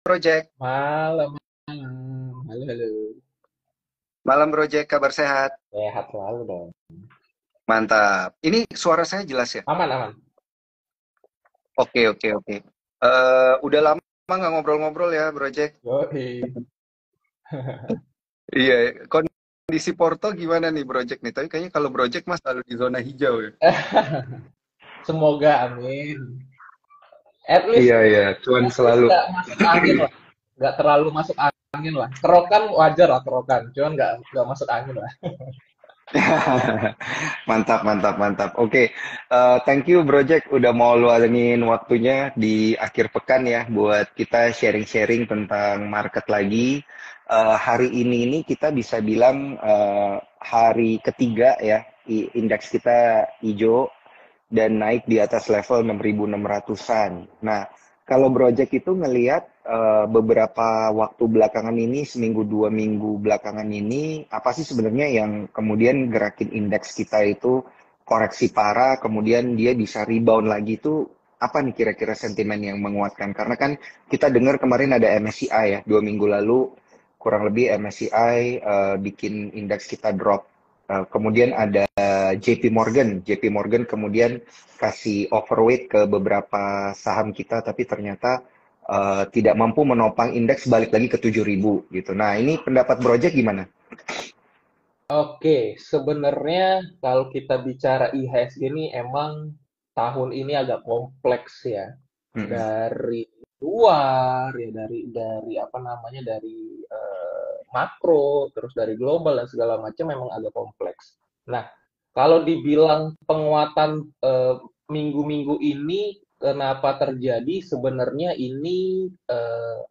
Project. Malam, malam. Halo, halo. Malam Project, kabar sehat. Sehat selalu dong. Mantap. Ini suara saya jelas ya? Aman, aman. Oke, oke, oke. Udah lama nggak ngobrol-ngobrol ya, Project? Yoi. Iya, kondisi Porto gimana nih, Project nih? Tapi kayaknya kalau Project mas selalu di zona hijau ya. Semoga, amin. At least, Iya, iya, cuan at least selalu. nggak masuk angin lah. Nggak terlalu masuk angin lah. Kerokan wajar lah, kerokan. Cuman nggak masuk angin lah. Mantap, mantap, mantap. Oke, thank you Project udah mau luangin waktunya di akhir pekan ya buat kita sharing-sharing tentang market lagi. Hari ini kita bisa bilang hari ketiga ya, indeks kita hijau dan naik di atas level 6.600-an. Nah, kalau Project itu ngelihat beberapa waktu belakangan ini, seminggu dua minggu belakangan ini, apa sih sebenarnya yang kemudian gerakin indeks kita itu koreksi parah, kemudian dia bisa rebound lagi itu apa nih kira-kira sentimen yang menguatkan? Karena kan kita dengar kemarin ada MSCI ya, 2 minggu lalu kurang lebih MSCI bikin indeks kita drop. Kemudian ada JP Morgan. JP Morgan kemudian kasih overweight ke beberapa saham kita, tapi ternyata tidak mampu menopang indeks balik lagi ke 7.000 gitu. Nah, ini pendapat Project gimana? Oke, sebenarnya kalau kita bicara IHSG ini emang tahun ini agak kompleks ya. Mm-mm. Dari luar ya, dari apa namanya, dari makro, terus dari global dan segala macam memang agak kompleks. Nah, kalau dibilang penguatan minggu-minggu ini kenapa terjadi, sebenarnya ini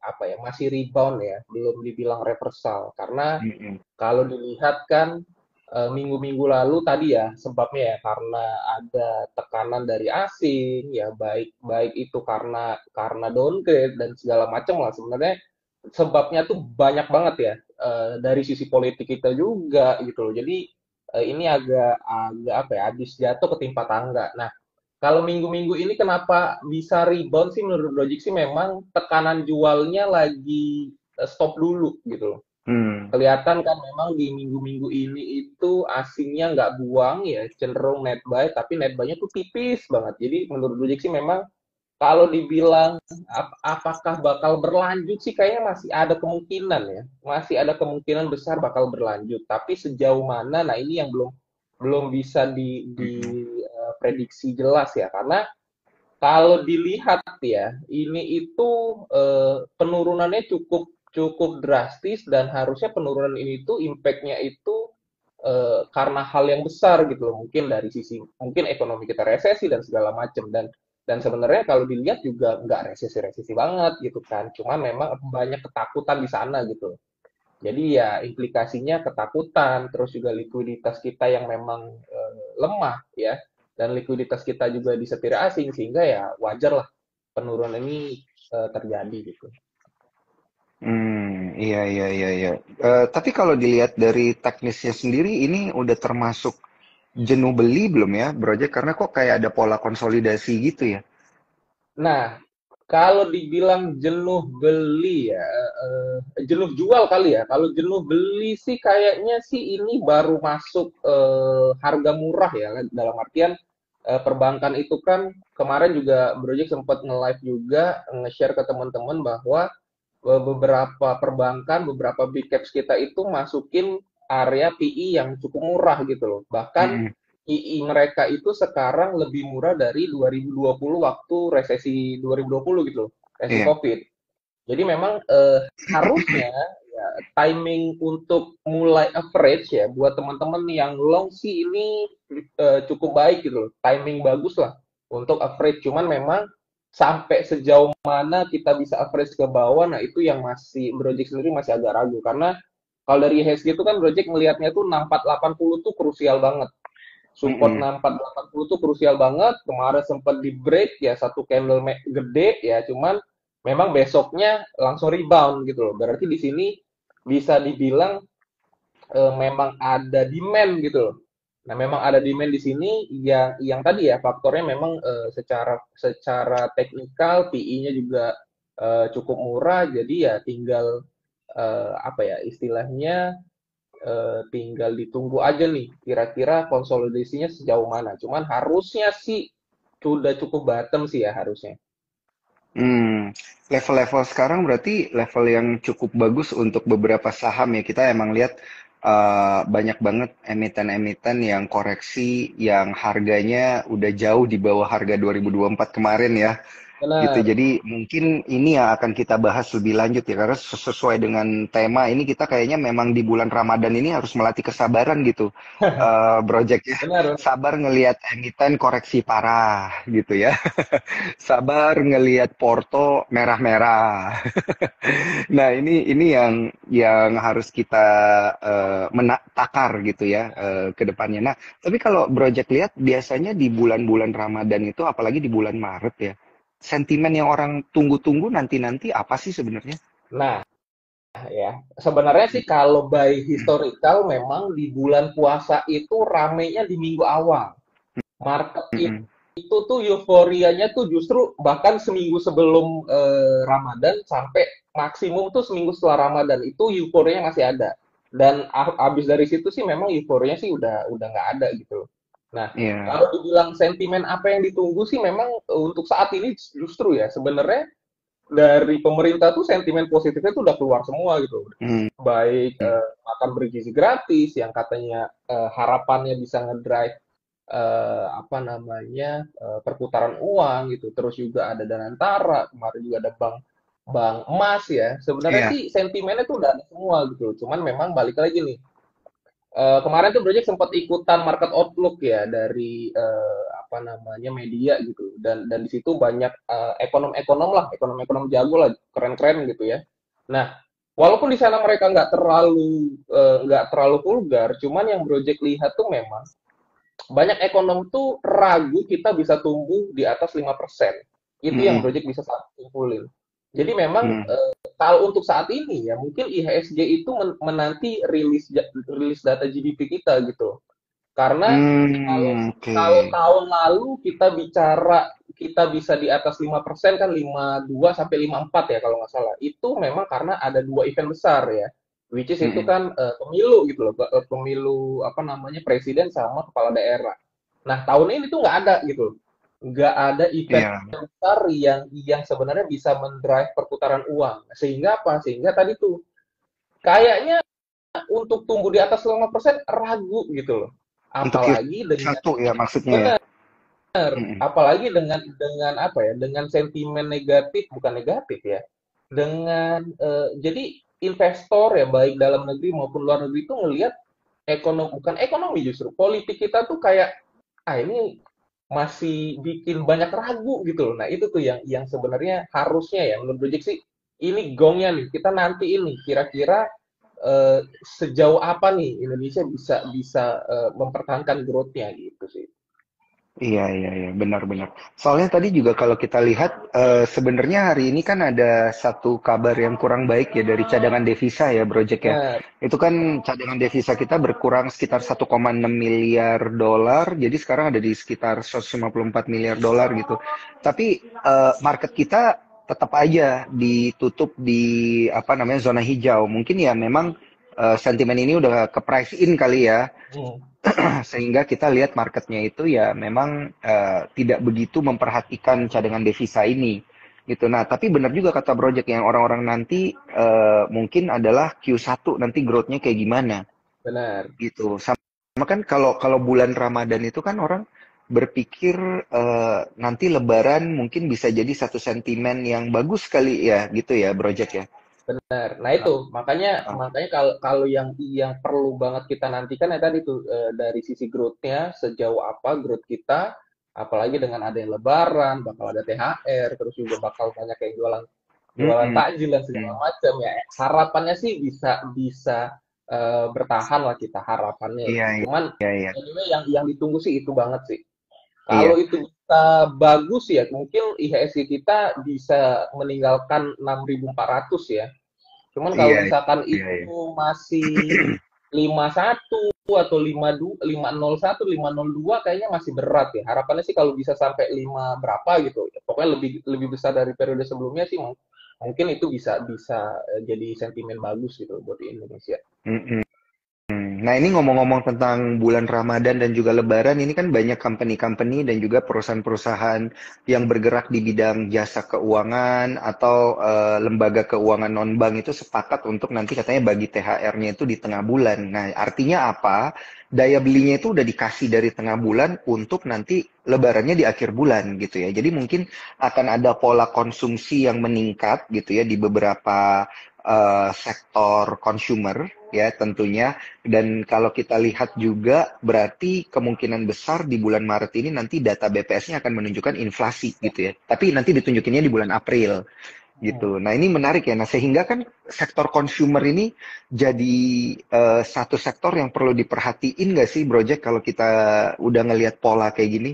apa ya, masih rebound ya, belum dibilang reversal, karena Mm-mm. kalau dilihat kan minggu-minggu lalu tadi ya sebabnya ya karena ada tekanan dari asing ya, baik baik itu karena downgrade dan segala macam lah. Sebenarnya sebabnya tuh banyak banget ya, dari sisi politik kita juga gitu loh. Jadi ini agak agak apa ya, habis jatuh ketimpa tangga. Nah, kalau minggu-minggu ini kenapa bisa rebound sih, menurut Logic sih memang tekanan jualnya lagi stop dulu gitu loh. Hmm. Kelihatan kan memang di minggu-minggu ini itu asingnya nggak buang ya, cenderung net buy, tapi net buy-nya tuh tipis banget. Jadi menurut Gojek sih memang kalau dibilang apakah bakal berlanjut sih, kayaknya masih ada kemungkinan ya. Masih ada kemungkinan besar bakal berlanjut. Tapi sejauh mana, nah ini yang belum belum bisa Mm-mm. prediksi jelas ya. Karena kalau dilihat ya, ini itu penurunannya cukup cukup drastis, dan harusnya penurunan ini tuh impact-nya itu karena hal yang besar gitu loh. Mungkin dari sisi mungkin ekonomi kita resesi dan segala macam, dan sebenarnya kalau dilihat juga nggak resesi-resesi banget gitu kan. Cuma memang banyak ketakutan di sana gitu. Jadi ya implikasinya ketakutan, terus juga likuiditas kita yang memang lemah ya, dan likuiditas kita juga disetir asing, sehingga ya wajar lah penurunan ini terjadi gitu. Iya, iya, iya, iya. Tapi kalau dilihat dari teknisnya sendiri, ini udah termasuk jenuh beli belum ya, Project? Karena kok kayak ada pola konsolidasi gitu ya. Nah, kalau dibilang jenuh beli ya, jenuh jual kali ya. Kalau jenuh beli sih kayaknya sih ini baru masuk harga murah ya. Dalam artian perbankan itu kan kemarin juga Project sempat nge-live juga, nge-share ke teman-teman bahwa beberapa perbankan, beberapa big caps kita itu masukin area PI yang cukup murah gitu loh. Bahkan Mm-mm. PI mereka itu sekarang lebih murah dari 2020 waktu resesi 2020 gitu loh, resesi Iya. COVID. Jadi memang harusnya ya, timing untuk mulai average ya buat teman-teman yang long sih ini cukup baik gitu loh. Timing bagus lah untuk average. Cuman memang sampai sejauh mana kita bisa average ke bawah, nah itu yang masih Project sendiri masih agak ragu, karena kalau dari IHSG itu kan Project ngelihatnya tuh 6480 tuh krusial banget. Support Mm-mm. 6480 tuh krusial banget. Kemarin sempat di break ya, satu candle gede ya, cuman memang besoknya langsung rebound gitu loh. Berarti di sini bisa dibilang memang ada demand gitu loh. Nah, memang ada demand di sini yang tadi ya faktornya memang secara secara teknikal PI-nya juga cukup murah, jadi ya tinggal apa ya istilahnya, tinggal ditunggu aja nih kira-kira konsolidasinya sejauh mana. Cuman harusnya sih sudah cukup bottom sih ya harusnya. Hmm, level-level sekarang berarti level yang cukup bagus untuk beberapa saham ya. Kita emang lihat banyak banget emiten-emiten yang koreksi yang harganya udah jauh di bawah harga 2024 kemarin ya. Gitu. Benar. Jadi mungkin ini yang akan kita bahas lebih lanjut ya karena sesuai dengan tema ini kita kayaknya memang di bulan Ramadan ini harus melatih kesabaran gitu. Project ya. Benar, benar. Sabar ngelihat emiten koreksi parah gitu ya. Sabar ngelihat Porto merah-merah. Nah, ini yang harus kita takar gitu ya ke depannya. Nah, tapi kalau Project lihat biasanya di bulan-bulan Ramadan itu apalagi di bulan Maret ya. Sentimen yang orang tunggu-tunggu nanti-nanti apa sih sebenarnya? Nah, ya, sebenarnya sih kalau by historical memang di bulan puasa itu ramenya di minggu awal. Market Mm-mm. itu tuh euforianya tuh justru bahkan seminggu sebelum Ramadan sampai maksimum tuh seminggu setelah Ramadan itu euforianya masih ada. Dan abis dari situ sih memang euforianya sih udah nggak ada gitu loh. Nah, Iya. kalau dibilang sentimen apa yang ditunggu sih memang untuk saat ini justru ya sebenarnya dari pemerintah tuh sentimen positifnya tuh udah keluar semua gitu. Mm. Baik makan bergizi gratis yang katanya harapannya bisa ngedrive apa namanya perputaran uang gitu. Terus juga ada Danantara, kemarin juga ada bank emas ya. Sebenarnya Iya. sih sentimennya tuh udah ada semua gitu. Cuman memang balik lagi nih. Kemarin tuh Project sempat ikutan market outlook ya dari apa namanya media gitu dan di situ banyak ekonom-ekonom lah ekonom-ekonom jago lah keren-keren gitu ya. Nah walaupun di sana mereka nggak terlalu vulgar, cuman yang Project lihat tuh memang banyak ekonom tuh ragu kita bisa tumbuh di atas 5%. Itu yang Mm-mm. Project bisa simpulin. Jadi memang Mm. kalau untuk saat ini ya mungkin IHSG itu menanti rilis data GDP kita gitu. Karena kalau Oke. kalau tahun lalu kita bicara kita bisa di atas 5% kan 52 sampai 54 ya kalau nggak salah. Itu memang karena ada dua event besar ya. Which is itu Mm-mm. kan pemilu gitu loh, pemilu apa namanya presiden sama kepala daerah. Nah tahun ini tuh nggak ada gitu, nggak ada event Iya. besar yang sebenarnya bisa mendrive perputaran uang. Sehingga apa? Sehingga tadi tuh kayaknya untuk tumbuh di atas 5% ragu gitu loh. Untuk Apalagi dengan Q1 ya maksudnya ya. benar, Mm-mm. apalagi dengan apa ya? Dengan sentimen negatif, bukan negatif ya. Dengan jadi investor ya baik dalam negeri maupun luar negeri itu ngelihat ekonomi bukan ekonomi justru politik kita tuh kayak ini masih bikin banyak ragu gitu loh. Nah, itu tuh yang sebenarnya harusnya ya menurut Project sih ini gongnya nih. Kita nanti ini kira-kira sejauh apa nih Indonesia bisa bisa mempertahankan growth-nya gitu sih. Iya, iya, iya, benar-benar. Soalnya tadi juga kalau kita lihat, sebenarnya hari ini kan ada satu kabar yang kurang baik ya dari cadangan devisa ya, Project ya. Nah, Itu kan cadangan devisa kita berkurang sekitar 1,6 miliar dolar, jadi sekarang ada di sekitar 154 miliar dolar gitu. Tapi market kita tetap aja ditutup di apa namanya zona hijau. Mungkin ya memang sentimen ini udah ke price in kali ya. hmm, Sehingga kita lihat marketnya itu ya memang tidak begitu memperhatikan cadangan devisa ini gitu. Nah, tapi benar juga kata Project yang orang-orang nanti mungkin adalah Q1 nanti growth-nya kayak gimana benar. gitu. Sama kan kalau kalau bulan Ramadan itu kan orang berpikir nanti Lebaran mungkin bisa jadi satu sentimen yang bagus kali ya gitu ya Project ya. Benar. Nah itu makanya Uh, makanya kalau kalau yang perlu banget kita nantikan ya tadi tuh dari sisi growth-nya sejauh apa growth kita, apalagi dengan adanya Lebaran, bakal ada THR, terus juga bakal banyak yang jualan jualan mm-mm, takjil dan segala mm. macam ya. Harapannya sih bisa bisa bertahan lah kita harapannya ya. Iya, Cuman iya, iya, anyway yang ditunggu sih itu banget sih. Kalau iya, itu bisa bagus ya, mungkin IHSG kita bisa meninggalkan 6.400 ya. Cuman kalau iya, misalkan iya, iya. itu masih 51 atau 501, 502 kayaknya masih berat ya. Harapannya sih kalau bisa sampai 5 berapa gitu. Pokoknya lebih lebih besar dari periode sebelumnya sih mungkin itu bisa bisa jadi sentimen bagus gitu buat di Indonesia. Mm-mm. Nah, ini ngomong-ngomong tentang bulan Ramadan dan juga Lebaran, ini kan banyak company-company dan juga perusahaan-perusahaan yang bergerak di bidang jasa keuangan atau lembaga keuangan non-bank itu sepakat untuk nanti katanya bagi THR-nya itu di tengah bulan. Nah, artinya apa? Daya belinya itu udah dikasih dari tengah bulan untuk nanti Lebarannya di akhir bulan gitu ya. Jadi mungkin akan ada pola konsumsi yang meningkat gitu ya di beberapa sektor consumer ya tentunya. Dan kalau kita lihat juga berarti kemungkinan besar di bulan Maret ini nanti data BPS-nya akan menunjukkan inflasi gitu ya. Tapi nanti ditunjukinnya di bulan April Hmm. gitu. Nah, ini menarik ya. Nah, sehingga kan sektor consumer ini jadi satu sektor yang perlu diperhatiin nggak sih, Project, kalau kita udah ngelihat pola kayak gini?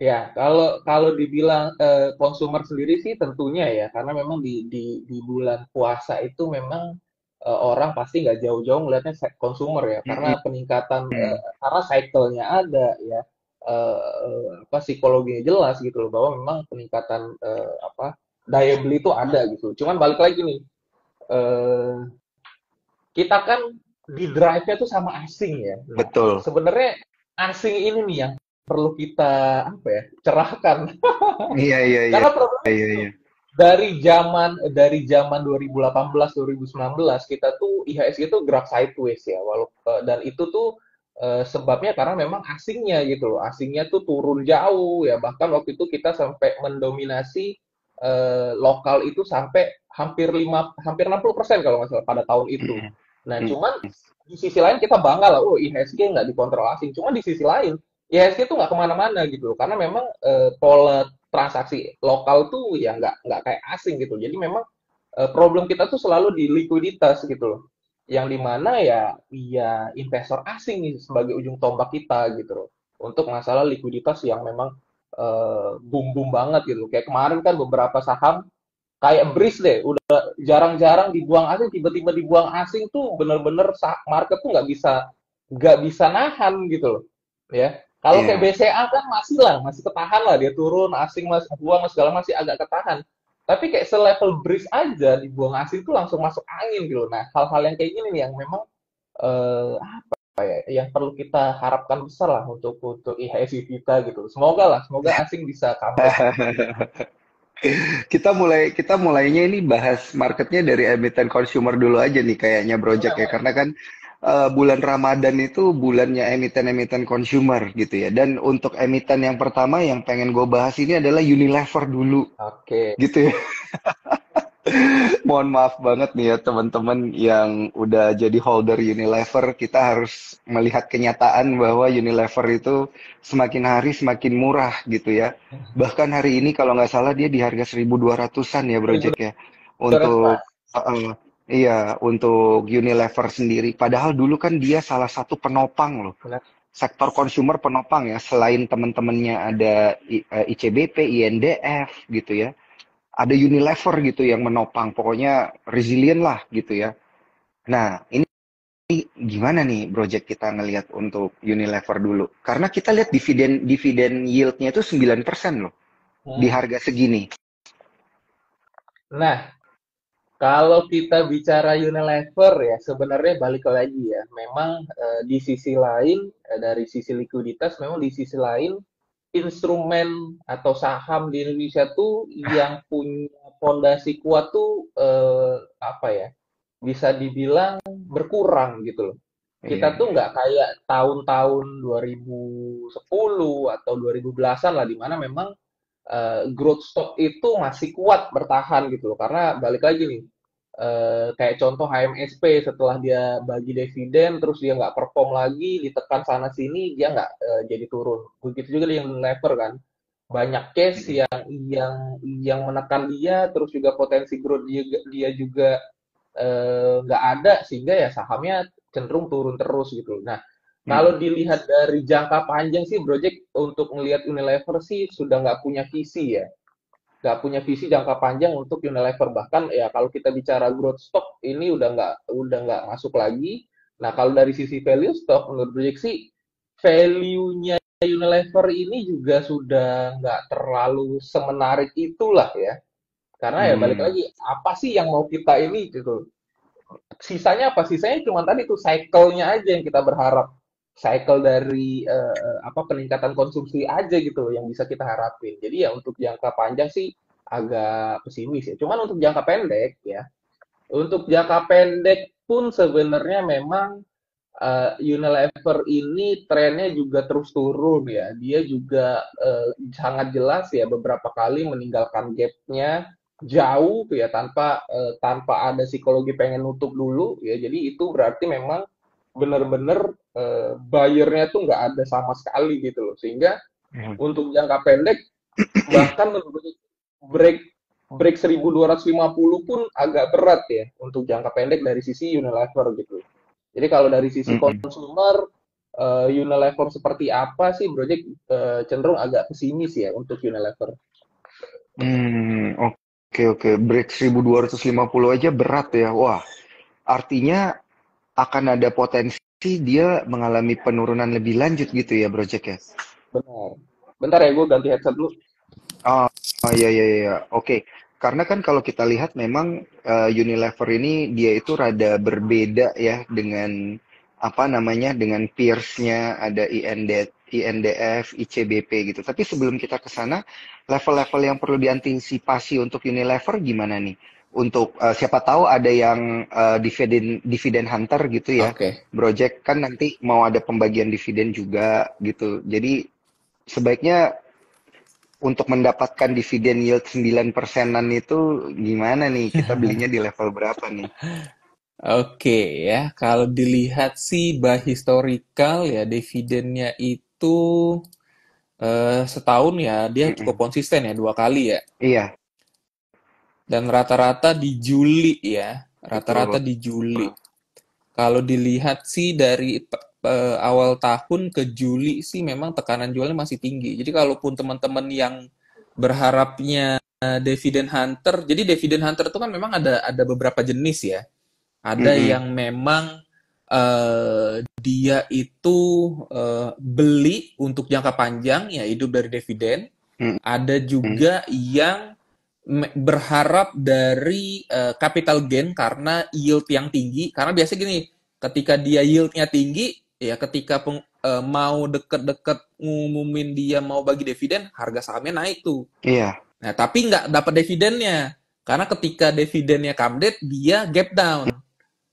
Ya, kalau kalau dibilang konsumer sendiri sih tentunya ya, karena memang di bulan puasa itu memang orang pasti nggak jauh-jauh melihatnya konsumer ya, karena Mm-mm. peningkatan karena cycle-nya ada ya, apa psikologinya jelas gitu loh, bahwa memang peningkatan apa daya beli itu ada gitu. Cuman balik lagi nih, eh, kita kan di drive-nya tuh sama asing ya. Nah, Betul. sebenarnya asing ini nih yang perlu kita apa ya cerahkan. Iya, iya, iya. Karena problemnya Iya, gitu. iya. Dari zaman 2018 2019 kita tuh IHSG itu gerak sideways ya walaupun dan itu tuh sebabnya karena memang asingnya gitu loh. Asingnya tuh turun jauh ya. Bahkan waktu itu kita sampai mendominasi lokal itu sampai hampir 60% kalau nggak salah pada tahun itu. Mm-mm. Nah, Mm-mm. cuman di sisi lain kita bangga lah, oh IHSG nggak dikontrol asing. Cuma di sisi lain IHSG tuh nggak kemana-mana gitu loh, karena memang pola transaksi lokal tuh ya nggak kayak asing gitu. Jadi memang problem kita tuh selalu di likuiditas gitu loh. Yang dimana ya investor asing nih sebagai ujung tombak kita gitu loh. Untuk masalah likuiditas yang memang boom boom banget gitu. Kayak kemarin kan beberapa saham kayak Breeze deh, udah jarang-jarang dibuang asing, tiba-tiba dibuang asing tuh bener-bener market tuh nggak bisa nahan gitu loh, ya. Kalau kayak Iya. BCA kan masih lah, masih ketahan lah dia turun, asing masih buang segala masih agak ketahan. Tapi kayak selevel Breeze aja dibuang asing tuh langsung masuk angin gitu. Nah, hal-hal yang kayak gini nih yang memang apa ya, yang perlu kita harapkan besar lah untuk IHSG kita gitu. Semoga asing bisa comeback. Kita mulainya ini bahas marketnya dari emiten consumer dulu aja nih kayaknya, Project ya, karena kan bulan Ramadan itu bulannya emiten-emiten consumer gitu ya. Dan untuk emiten yang pertama yang pengen gue bahas ini adalah Unilever dulu Oke. gitu ya. Mohon maaf banget nih ya teman-teman yang udah jadi holder Unilever, kita harus melihat kenyataan bahwa Unilever itu semakin hari semakin murah gitu ya. Bahkan hari ini kalau nggak salah dia di harga 1.200-an ya, Project ya. 1.200 Untuk Mas. iya, untuk Unilever sendiri. Padahal dulu kan dia salah satu penopang loh. Benar. Sektor consumer penopang ya, selain teman-temannya ada ICBP, INDF gitu ya, ada Unilever gitu yang menopang, pokoknya resilient lah gitu ya. Nah, ini gimana nih project kita ngelihat untuk Unilever dulu? Karena kita lihat dividen dividen yieldnya itu 9% loh di Hmm. harga segini. Nah, kalau kita bicara Unilever ya, sebenarnya balik lagi ya. Memang di sisi lain, dari sisi likuiditas, memang di sisi lain, instrumen atau saham di Indonesia tuh yang punya fondasi kuat tuh apa ya, bisa dibilang berkurang gitu loh. Kita Iya, tuh iya. nggak kayak tahun-tahun 2010 atau 2010-an lah, di mana memang growth stock itu masih kuat bertahan gitu loh. Karena balik lagi nih, kayak contoh HMSP setelah dia bagi dividen terus dia nggak perform lagi, ditekan sana sini dia nggak jadi turun. Begitu juga yang lever kan, banyak case Mm-mm. yang menekan dia, terus juga potensi growth dia juga nggak ada, sehingga ya sahamnya cenderung turun terus gitu. Nah, kalau Mm-mm. dilihat dari jangka panjang sih, Project untuk melihat Unilever sih sudah nggak punya visi ya, nggak punya visi jangka panjang untuk Unilever. Bahkan ya kalau kita bicara growth stock ini udah nggak masuk lagi. Nah, kalau dari sisi value stock menurut Project sih value-nya Unilever ini juga sudah nggak terlalu semenarik itulah ya. Karena ya balik Hmm. lagi, apa sih yang mau kita ini gitu. Sisanya apa? Sisanya cuma tadi tuh cycle-nya aja yang kita berharap. Cycle dari apa peningkatan konsumsi aja gitu yang bisa kita harapin. Jadi ya untuk jangka panjang sih agak pesimis ya. Cuman untuk jangka pendek ya, untuk jangka pendek pun sebenarnya memang Unilever ini trennya juga terus turun ya. Dia juga sangat jelas ya beberapa kali meninggalkan gapnya jauh ya tanpa ada psikologi pengen nutup dulu ya. Jadi itu berarti memang benar-benar buyernya tuh nggak ada sama sekali gitu loh. Sehingga Hmm. untuk jangka pendek bahkan menurut break break 1250 pun agak berat ya untuk jangka pendek dari sisi Unilever gitu. Jadi kalau dari sisi Mm-mm. consumer Unilever seperti apa sih Project cenderung agak pesimis ya untuk Unilever. Oke oke. Break 1250 aja berat ya. Wah, artinya akan ada potensi dia mengalami penurunan lebih lanjut gitu ya, Project ya? Benar. Bentar ya gue ganti headset dulu. Oh, oh iya iya iya. Oke. Karena kan kalau kita lihat memang Unilever ini dia itu rada berbeda ya dengan apa namanya dengan peersnya ada INDF, ICBP gitu. Tapi sebelum kita ke sana, level-level yang perlu diantisipasi untuk Unilever gimana nih? Untuk siapa tahu ada yang dividen dividen hunter gitu ya. Oke. Project kan nanti mau ada pembagian dividen juga gitu. Jadi sebaiknya untuk mendapatkan dividen yield 9%-an itu gimana nih? Kita belinya di level berapa nih? Oke ya, kalau dilihat sih by historical ya dividennya itu setahun ya dia cukup Mm-mm. konsisten ya 2 kali ya. Iya, Dan rata-rata di Juli ya, rata-rata betul. di Juli. Kalau dilihat sih dari awal tahun ke Juli sih memang tekanan jualnya masih tinggi. Jadi kalaupun teman-teman yang berharapnya dividen hunter, jadi dividen hunter itu kan memang ada beberapa jenis ya. Ada Mm-mm. yang memang dia itu beli untuk jangka panjang ya hidup dari dividen. Ada Mm-mm. juga yang berharap dari capital gain karena yield yang tinggi. Karena biasanya gini, ketika dia yieldnya tinggi, ya ketika mau deket-deket ngumumin dia mau bagi dividen, harga sahamnya naik tuh. Iya. Nah, tapi nggak dapat dividennya. Karena ketika dividennya come date, dia gap down.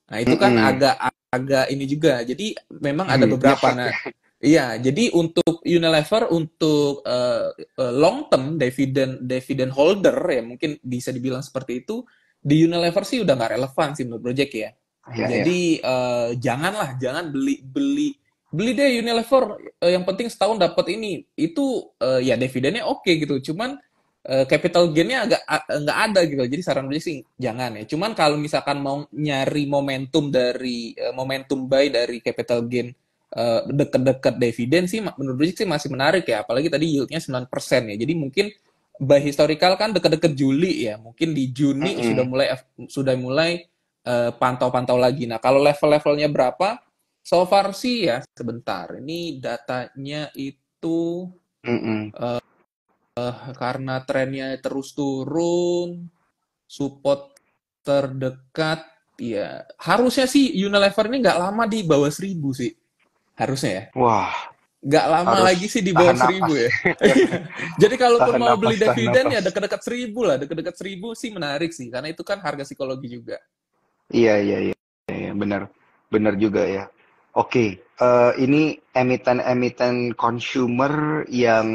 Nah, itu kan Mm-mm. agak agak ini juga. Jadi memang ada beberapa. Nyesek Nah, ya. iya, jadi untuk Unilever untuk long term dividen holder ya mungkin bisa dibilang seperti itu di Unilever sih udah nggak relevan sih menurut Project ya. Iya, iya. Jadi jangan beli beli beli deh Unilever yang penting setahun dapat ini itu ya dividennya oke gitu. Cuman capital gainnya agak nggak ada gitu. Jadi saran gue sih jangan ya. Cuman kalau misalkan mau nyari momentum dari momentum buy dari capital gain deket-deket dividen sih menurut gue sih masih menarik ya. Apalagi tadi yieldnya 9% ya. Jadi mungkin by historical kan deket-deket Juli ya. Mungkin di Juni Mm-mm. sudah mulai pantau-pantau lagi. Nah, kalau level-levelnya berapa? So far sih ya sebentar. Ini datanya itu Mm-mm. karena trennya terus turun, support terdekat, ya harusnya sih Unilever ini nggak lama di bawah 1.000 sih. Harusnya ya. Wah, Nggak lama harus lagi sih di bawah tahan 1.000 napas. ya. Jadi kalaupun Tahan mau beli napas, tahan dividen napas. ya dekat-dekat 1.000 lah. Dekat-dekat 1.000 sih menarik sih. Karena itu kan harga psikologi juga. Iya, iya, iya, iya, benar. Benar juga ya. Oke, ini emiten-emiten consumer yang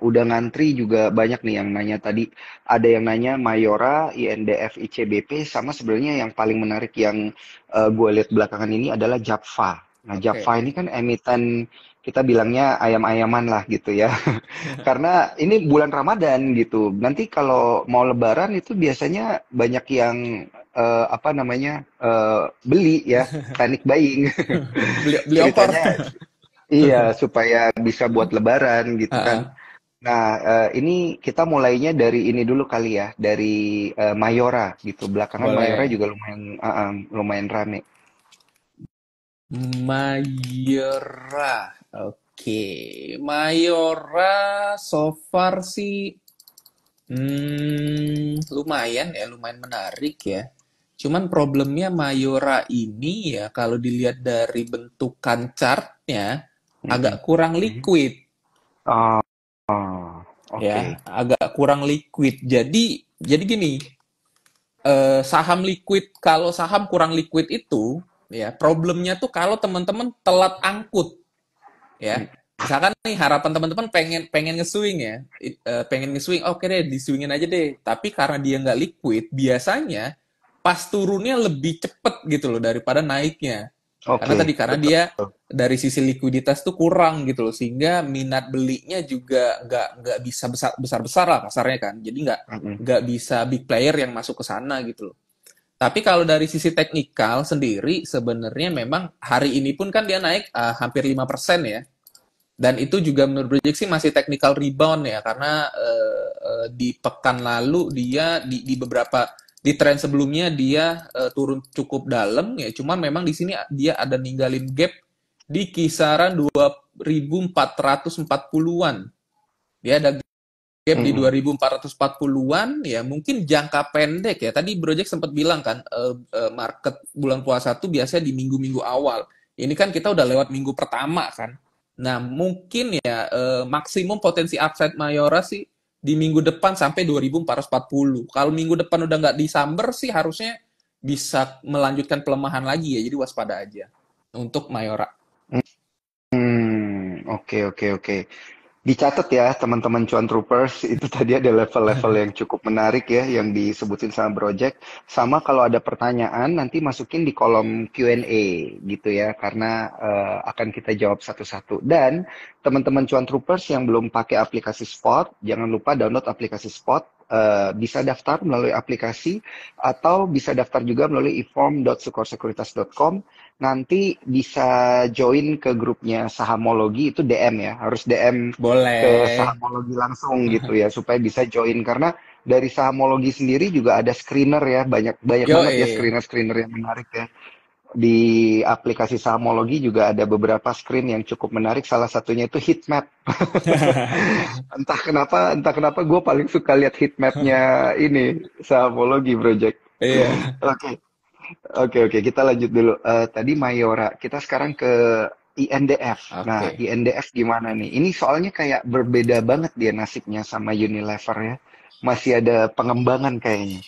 udah ngantri juga banyak nih yang nanya tadi. Ada yang nanya Mayora, INDF, ICBP, sama sebenarnya yang paling menarik yang gue lihat belakangan ini adalah Japfa. Nah, Japfa Oke. ini kan emiten kita bilangnya ayam-ayaman lah gitu ya. Karena ini bulan Ramadan gitu. Nanti kalau mau Lebaran itu biasanya banyak yang apa namanya beli ya, panic buying. Beli beli opor. Ceritanya iya supaya bisa buat Lebaran gitu kan. Ah, Nah, ini kita mulainya dari ini dulu kali ya, dari Mayora gitu. Belakangan Mayora boleh. juga lumayan rame. Mayora. Oke. Mayora so far sih Lumayan ya, lumayan menarik ya. Cuman problemnya Mayora ini ya kalau dilihat dari bentukan chartnya Mm-mm. agak kurang Mhm. liquid Oh, oh, ya, oke. agak kurang liquid. Jadi gini, saham liquid kalau saham kurang liquid itu ya problemnya tuh kalau teman-teman telat angkut ya. Mm, Misalkan nih harapan teman-teman pengen pengen nge-swing ya, pengen nge-swing, oke deh di-swingin aja deh. Tapi karena dia nggak liquid, biasanya pas turunnya lebih cepet gitu loh daripada naiknya. Karena oke, tadi karena betul. dia dari sisi likuiditas tuh kurang gitu loh, sehingga minat belinya juga nggak bisa besar besar lah kasarnya kan. Jadi Mm-mm. nggak bisa big player yang masuk ke sana gitu loh. Tapi kalau dari sisi teknikal sendiri sebenarnya memang hari ini pun kan dia naik hampir 5% ya. Dan itu juga menurut proyeksi masih technical rebound ya karena di pekan lalu dia di beberapa di tren sebelumnya dia turun cukup dalam ya. Cuma memang di sini dia ada ninggalin gap di kisaran 2440-an. Dia ada gap di Mm-mm. 2440-an ya mungkin jangka pendek ya. Tadi Project sempat bilang kan market bulan puasa tuh biasanya di minggu-minggu awal. Ini kan kita udah lewat minggu pertama kan. Nah, mungkin ya maksimum potensi upside Mayora sih di minggu depan sampai 2440. Kalau minggu depan udah nggak disamber sih harusnya bisa melanjutkan pelemahan lagi ya. Jadi waspada aja untuk Mayora. Oke, oke, oke. Dicatat ya, teman-teman Cuan Troopers, itu tadi ada level-level yang cukup menarik ya, yang disebutin sama Project. Sama kalau ada pertanyaan, nanti masukin di kolom Q&A gitu ya, karena akan kita jawab satu-satu. Dan teman-teman Cuan Troopers yang belum pakai aplikasi Spot, jangan lupa download aplikasi Spot. Bisa daftar melalui aplikasi atau bisa daftar juga melalui eform.sukorsekuritas.com. Nanti bisa join ke grupnya Sahamologi, itu DM ya, harus DM ke Boleh. Sahamologi langsung gitu ya supaya bisa join karena dari Sahamologi sendiri juga ada screener ya, banyak banyak Yo, banget ya screener-screener yang menarik ya. Di aplikasi Sahamologi juga ada beberapa screen yang cukup menarik, salah satunya itu heat map. Entah kenapa gue paling suka lihat heat mapnya ini Sahamologi Project. Iya. Oke, oke, kita lanjut dulu. Tadi Mayora, kita sekarang ke INDF. Nah, Oke. INDF gimana nih? Ini soalnya kayak berbeda banget dia nasibnya sama Unilever ya. Masih ada pengembangan kayaknya.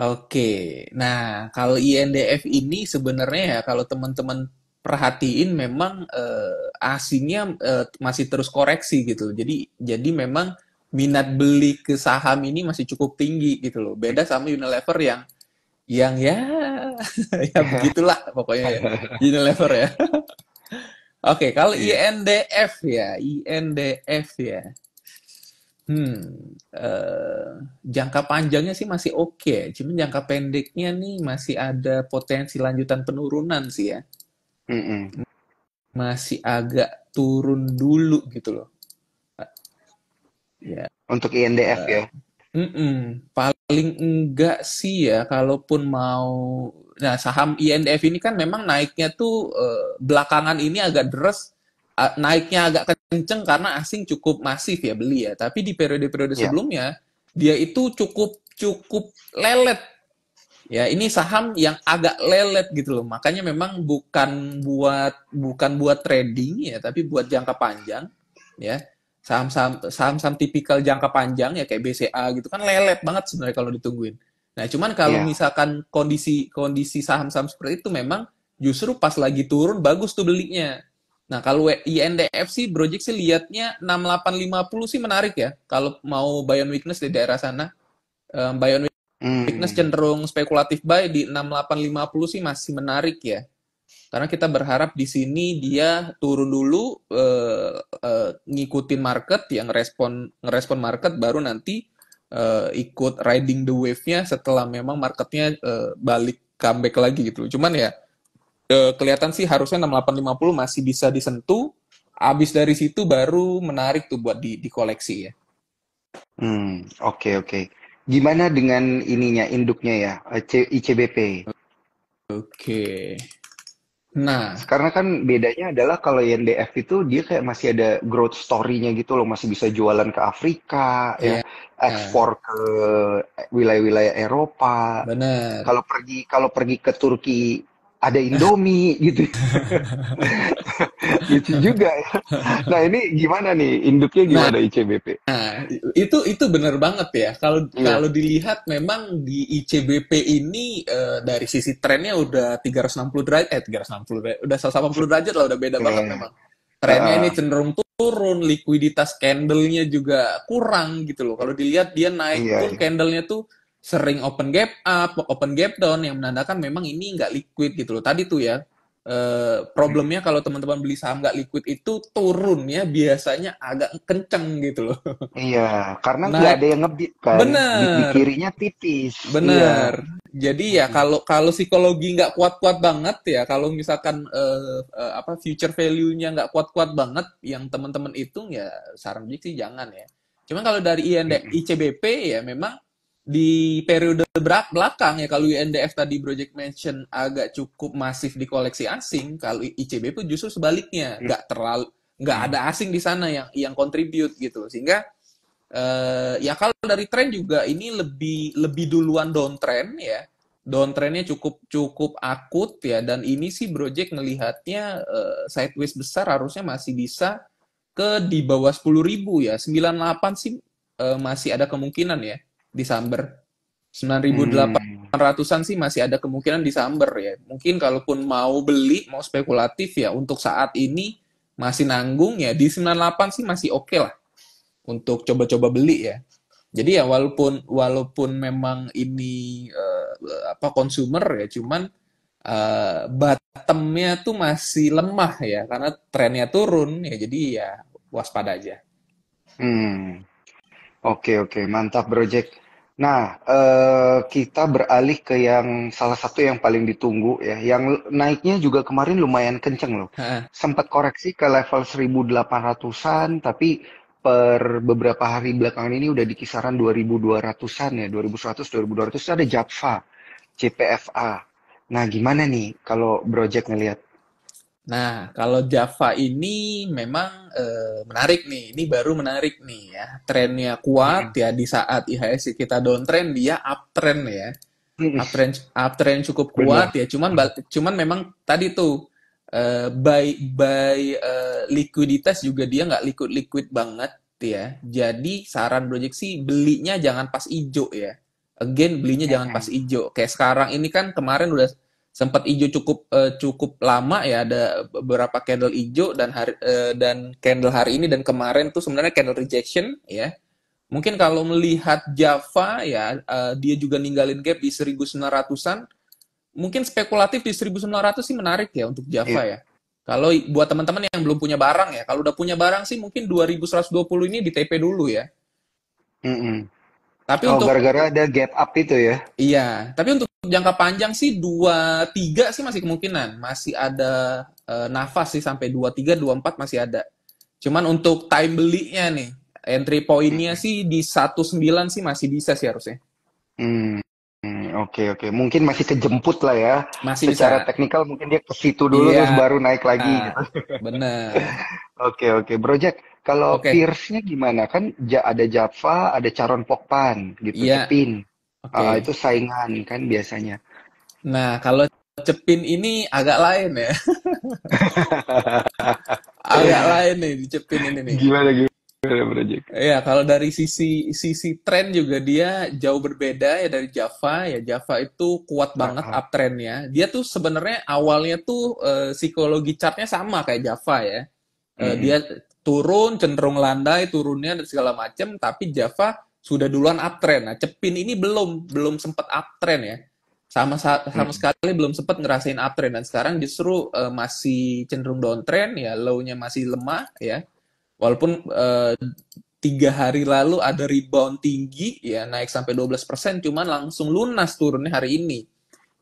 Oke, nah kalau INDF ini sebenarnya ya kalau teman-teman perhatiin memang asingnya masih terus koreksi gitu. Jadi memang minat beli ke saham ini masih cukup tinggi gitu loh. Beda sama Unilever yang ya ya begitulah pokoknya ya. Unilever ya. Oke, kalau Iya. INDF ya. Jangka panjangnya sih masih oke, cuman jangka pendeknya nih masih ada potensi lanjutan penurunan sih ya. Mm-mm. Masih agak turun dulu gitu loh. Ya, Untuk INDF ya. paling enggak sih ya, kalaupun mau, nah saham INDF ini kan memang naiknya tuh belakangan ini agak deres, naiknya agak kenceng karena asing cukup masif ya beli ya. Tapi di periode-periode Ya. sebelumnya dia itu cukup cukup lelet. Ya, ini saham yang agak lelet gitu loh. Makanya memang bukan buat trading ya, tapi buat jangka panjang ya. Saham-saham tipikal jangka panjang ya kayak BCA gitu kan lelet banget sebenarnya kalau ditungguin. Nah, cuman kalau Iya. misalkan kondisi kondisi saham-saham seperti itu memang justru pas lagi turun bagus tuh belinya. Nah, kalau INDF sih Project sih lihatnya 6850 sih menarik ya. Kalau mau buy on weakness di daerah sana. Buy on weakness Hmm. cenderung spekulatif buy di 6850 sih masih menarik ya. Karena kita berharap di sini dia turun dulu ngikutin market yang ngerespon market baru nanti ikut riding the wave-nya setelah memang marketnya balik comeback lagi gitu. Cuman ya kelihatan sih harusnya 6850 masih bisa disentuh. Abis dari situ baru menarik tuh buat di koleksi ya. Oke, oke. Gimana dengan ininya, induknya ya, ICBP? Oke. Nah, Karena kan bedanya adalah kalau INDF itu dia kayak masih ada growth story-nya gitu loh, masih bisa jualan ke Afrika ya, ya, ekspor ke wilayah-wilayah Eropa. benar. Kalau pergi ke Turki ada Indomie gitu. Lucu juga ya. Nah, ini gimana nih? Induknya Nah, gimana ICBP? itu benar banget ya. Kalau Iya. kalau dilihat memang di ICBP ini dari sisi trennya udah 360 derajat, 360 derajat, udah 180 derajat lah, udah beda banget Oke. memang. Trennya ini cenderung turun, likuiditas candle-nya juga kurang gitu loh. Kalau dilihat dia naik Iya, pun iya. candle-nya tuh sering open gap up, open gap down yang menandakan memang ini nggak liquid gitu loh. Tadi tuh ya, problemnya kalau teman-teman beli saham nggak liquid itu turunnya biasanya agak kenceng gitu loh. Iya, karena nggak Naik ada yang ngebit kan. Bit di bener, kirinya tipis. Iya. bener. Jadi ya Mm-mm. kalau kalau psikologi nggak kuat-kuat banget ya, kalau misalkan apa future value-nya nggak kuat-kuat banget, yang teman-teman hitung ya saran Jack sih jangan ya. Cuman kalau dari Mm-mm. ICBP ya memang di periode belakang ya, kalau INDF tadi Project Mention agak cukup masif di koleksi asing, kalau ICBP justru sebaliknya nggak Mm-mm. ada asing di sana yang contribute gitu, sehingga ya kalau dari tren juga ini lebih lebih duluan downtrend ya. Downtrendnya cukup cukup akut ya, dan ini sih Project ngelihatnya sideways besar harusnya masih bisa ke di bawah 10.000 ya. 98 sih masih ada kemungkinan ya di Samber. 9.800-an sih masih ada kemungkinan di Samber ya. Mungkin kalaupun mau beli, mau spekulatif ya, untuk saat ini masih nanggung ya di 98 sih masih oke lah untuk coba-coba beli ya. Jadi ya walaupun walaupun memang ini apa consumer ya, cuman bottomnya tuh masih lemah ya karena trennya turun ya. Jadi ya waspada aja. Hmm. Oke, oke, mantap, Project. Nah, kita beralih ke yang salah satu yang paling ditunggu ya, yang naiknya juga kemarin lumayan kenceng loh. Sempat koreksi ke level 1.800-an, tapi per beberapa hari belakangan ini udah di kisaran 2.200-an ya, 2.100, 2.200 ada JAPFA, JPFA. Nah, gimana nih kalau Project ngelihat? Nah, kalau Java ini memang menarik nih. Ini baru menarik nih ya. Trennya kuat Mm-mm. ya, di saat IHSG kita downtrend dia uptrend ya. Mm-mm. Uptrend cukup kuat Bener. ya. Cuman memang tadi tuh by likuiditas juga dia nggak liquid banget ya. Jadi saran Project sih belinya jangan pas ijo ya. Again, belinya jangan pas Mm-mm. ijo. Kayak sekarang ini kan kemarin udah sempat ijo cukup lama ya, ada beberapa candle ijo, dan candle hari ini dan kemarin tuh sebenarnya candle rejection ya. Mungkin kalau melihat Java ya, dia juga ninggalin gap di 1900-an. Mungkin spekulatif di 1900 sih menarik ya untuk Java Iya. ya. Kalau buat teman-teman yang belum punya barang ya, kalau udah punya barang sih mungkin 2120 ini di TP dulu ya. Mm-mm. Tapi Oh, untuk gara-gara ada gap up itu ya? Iya, tapi untuk jangka panjang sih 23 sih masih kemungkinan. Masih ada nafas sih sampai 23, 24 masih ada. Cuman untuk time belinya nih, entry point-nya Mm-mm. sih di 19 sih masih bisa sih harusnya. Hmm, oke, oke. Mungkin masih kejemput lah ya. Masih Secara bisa. teknikal mungkin dia ke situ dulu Iya, terus baru naik lagi gitu. bener. Oke, oke. Bro Jack, kalau Oke, peers-nya gimana? Kan ada Java, ada Charon Pokpan gitu, iya, Cepin. oke. Itu saingan kan biasanya. Nah, kalau Cepin ini agak lain ya. Agak lain nih di Cepin ini nih. Gimana, gimana Bro Jack? Ya, kalau dari sisi sisi tren juga dia jauh berbeda ya dari Java ya. Java itu kuat Ah, banget ah. uptrendnya. Dia tuh sebenarnya awalnya tuh psikologi chartnya sama kayak Java ya. Dia Mm-mm. turun, cenderung landai turunnya dan segala macam, tapi Java sudah duluan uptrend. Nah, Cepin ini belum sempat uptrend ya. Sama Mm-mm. sekali belum sempat ngerasain uptrend, dan sekarang justru masih cenderung downtrend ya, low-nya masih lemah ya. Walaupun 3 hari lalu ada rebound tinggi ya, naik sampai 12%, cuman langsung lunas turunnya hari ini.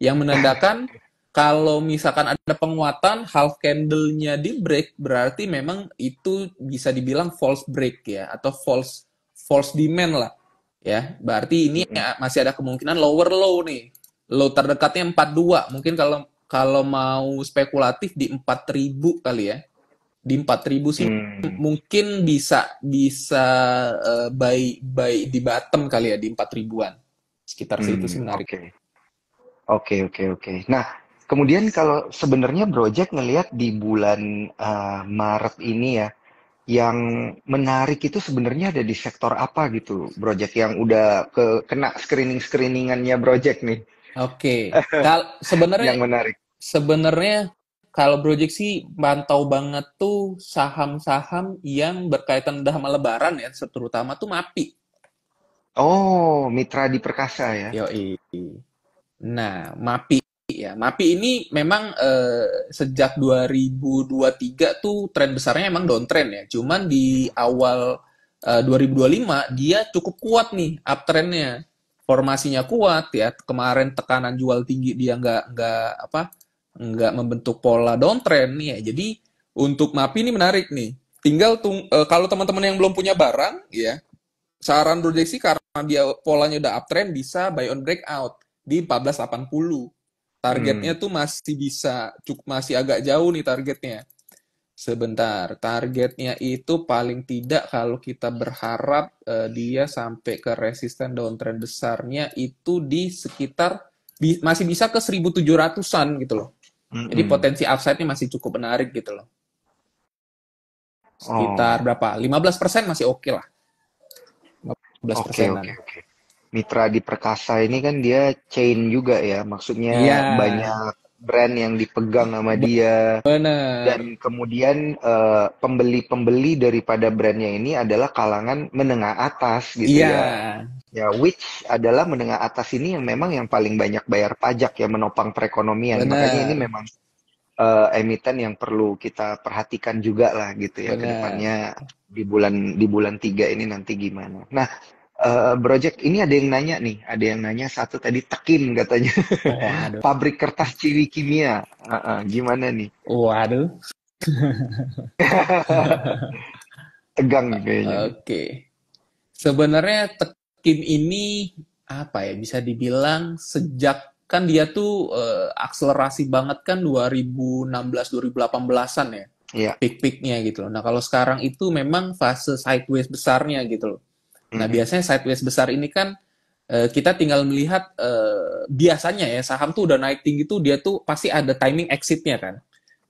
Yang menandakan kalau misalkan ada penguatan, half candle-nya di break, berarti memang itu bisa dibilang false break ya, atau false false demand lah ya. Berarti ini Mm-mm. masih ada kemungkinan lower low nih. Low terdekatnya 42. Mungkin kalau kalau mau spekulatif di 4.000 kali ya. Di 4.000 sih mungkin bisa buy di bottom kali ya di 4.000-an. Sekitar situ sih menarik. Oke. Nah, kemudian kalau sebenarnya Project ngelihat di bulan Maret ini ya, yang menarik itu sebenarnya ada di sektor apa gitu, Project yang udah kena screeningannya Project nih, Oke. yang menarik. Sebenarnya kalau Project sih pantau banget tuh saham-saham yang berkaitan udah sama lebaran ya, terutama tuh MAPI. Oh, Mitra di Perkasa ya. Yoi. Nah, MAPI ya. MAPI ini memang sejak 2023 tuh tren besarnya emang downtrend ya. Cuman di awal 2025 dia cukup kuat nih uptrendnya. Formasinya kuat ya. Kemarin tekanan jual tinggi dia nggak membentuk pola downtrend nih ya. Jadi untuk MAPI ini menarik nih. Tinggal kalau teman-teman yang belum punya barang ya, saran proyeksi karena dia polanya udah uptrend bisa buy on breakout di 1480. Targetnya tuh masih agak jauh nih targetnya. Sebentar, targetnya itu paling tidak kalau kita berharap dia sampai ke resisten downtrend besarnya itu di sekitar masih bisa ke 1.700-an gitu loh. Jadi potensi upside-nya masih cukup menarik gitu loh. Sekitar berapa? 15% masih oke lah. 15%-an. Oke. Mitra di Perkasa ini kan dia chain juga ya, maksudnya banyak brand yang dipegang sama dia. Bener. Dan kemudian pembeli-pembeli daripada brandnya ini adalah kalangan menengah atas gitu ya. Ya, which adalah menengah atas ini yang memang yang paling banyak bayar pajak ya, menopang perekonomian. Bener. Makanya ini memang emiten yang perlu kita perhatikan juga lah gitu ya, ke depannya di bulan 3 ini nanti gimana. Nah, Project ini ada yang nanya satu tadi Tekim katanya. Waduh. Pabrik kertas Ciwi Kimia. Gimana nih? Waduh. Tegang kayaknya. Oke. Sebenarnya Tekim ini apa ya, bisa dibilang sejak kan dia tuh akselerasi banget kan 2016-2018an ya. Iya. Peak-peaknya gitu loh. Nah, kalau sekarang itu memang fase sideways besarnya gitu loh. Nah, biasanya sideways besar ini kan kita tinggal melihat biasanya ya saham tuh udah naik tinggi tuh dia tuh pasti ada timing exitnya kan.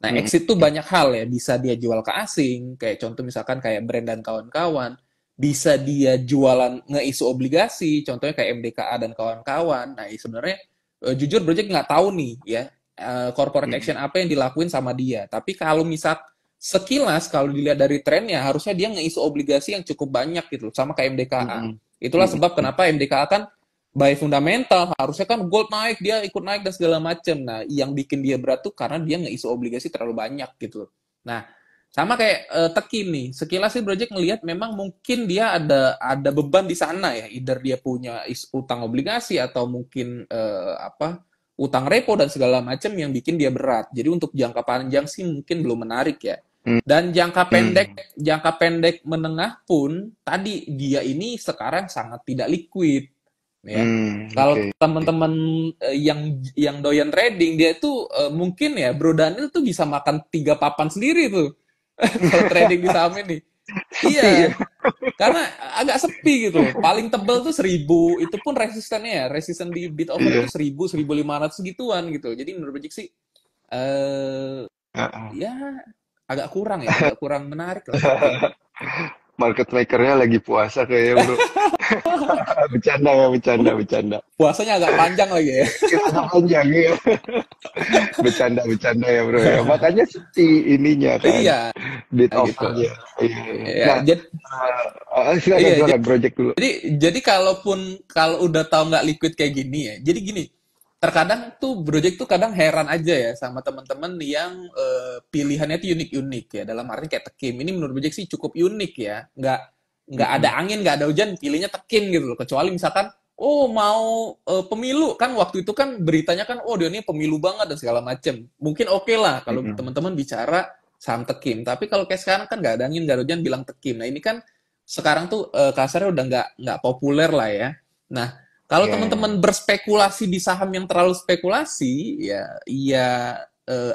Nah, exit tuh banyak hal ya. Bisa dia jual ke asing, kayak contoh misalkan kayak brand dan kawan-kawan. Bisa dia jualan nge-isu obligasi, contohnya kayak MDKA dan kawan-kawan. Nah, sebenarnya jujur Project nggak tahu nih ya corporate action apa yang dilakuin sama dia. Tapi kalau misal sekilas kalau dilihat dari trennya harusnya dia nge-isu obligasi yang cukup banyak gitu sama kayak MDKA. Itulah sebab kenapa MDKA kan by fundamental harusnya kan gold naik dia ikut naik dan segala macam. Nah, yang bikin dia berat tuh karena dia nge-isu obligasi terlalu banyak gitu. Nah, sama kayak Tekim nih. Sekilas sih Project ngelihat memang mungkin dia ada beban di sana ya. Either dia punya utang obligasi atau mungkin utang repo dan segala macam yang bikin dia berat. Jadi untuk jangka panjang sih mungkin belum menarik ya. Dan jangka pendek menengah pun tadi dia ini sekarang sangat tidak liquid. Ya. Kalau teman-teman yang doyan trading dia tuh mungkin ya Bro Daniel tuh bisa makan 3 papan sendiri tuh. Kalau trading di saham ini. Iya. Karena agak sepi gitu. Paling tebel tuh 1.000. Itu pun resistennya ya. Resisten di bid over itu 1.000, 1.500 segituan gitu. Jadi menurut Project sih ya agak kurang menarik lah. Market maker-nya lagi puasa kayaknya, Bro. Bercanda. Puasanya agak panjang lagi ya. Agak panjang ya. Bercanda ya, Bro ya. Makanya sepi ininya kan. Iya. Bid offer-nya. Iya. Silakan Project dulu. Jadi kalau udah tahu nggak liquid kayak gini ya. Jadi gini, terkadang tuh Project tuh kadang heran aja ya sama teman-teman yang pilihannya tuh unik-unik ya. Dalam arti kayak Tekim ini menurut Project sih cukup unik ya. Nggak ada angin, nggak ada hujan, pilihnya Tekim gitu loh. Kecuali misalkan mau pemilu kan waktu itu kan beritanya kan dia ini pemilu banget dan segala macem. Mungkin oke lah kalau teman-teman bicara saham Tekim. Tapi kalau kayak sekarang kan nggak ada angin, nggak ada hujan bilang Tekim. Nah ini kan sekarang tuh kasarnya udah nggak populer lah ya. Nah Kalau Iya, iya. teman-teman berspekulasi di saham yang terlalu spekulasi, ya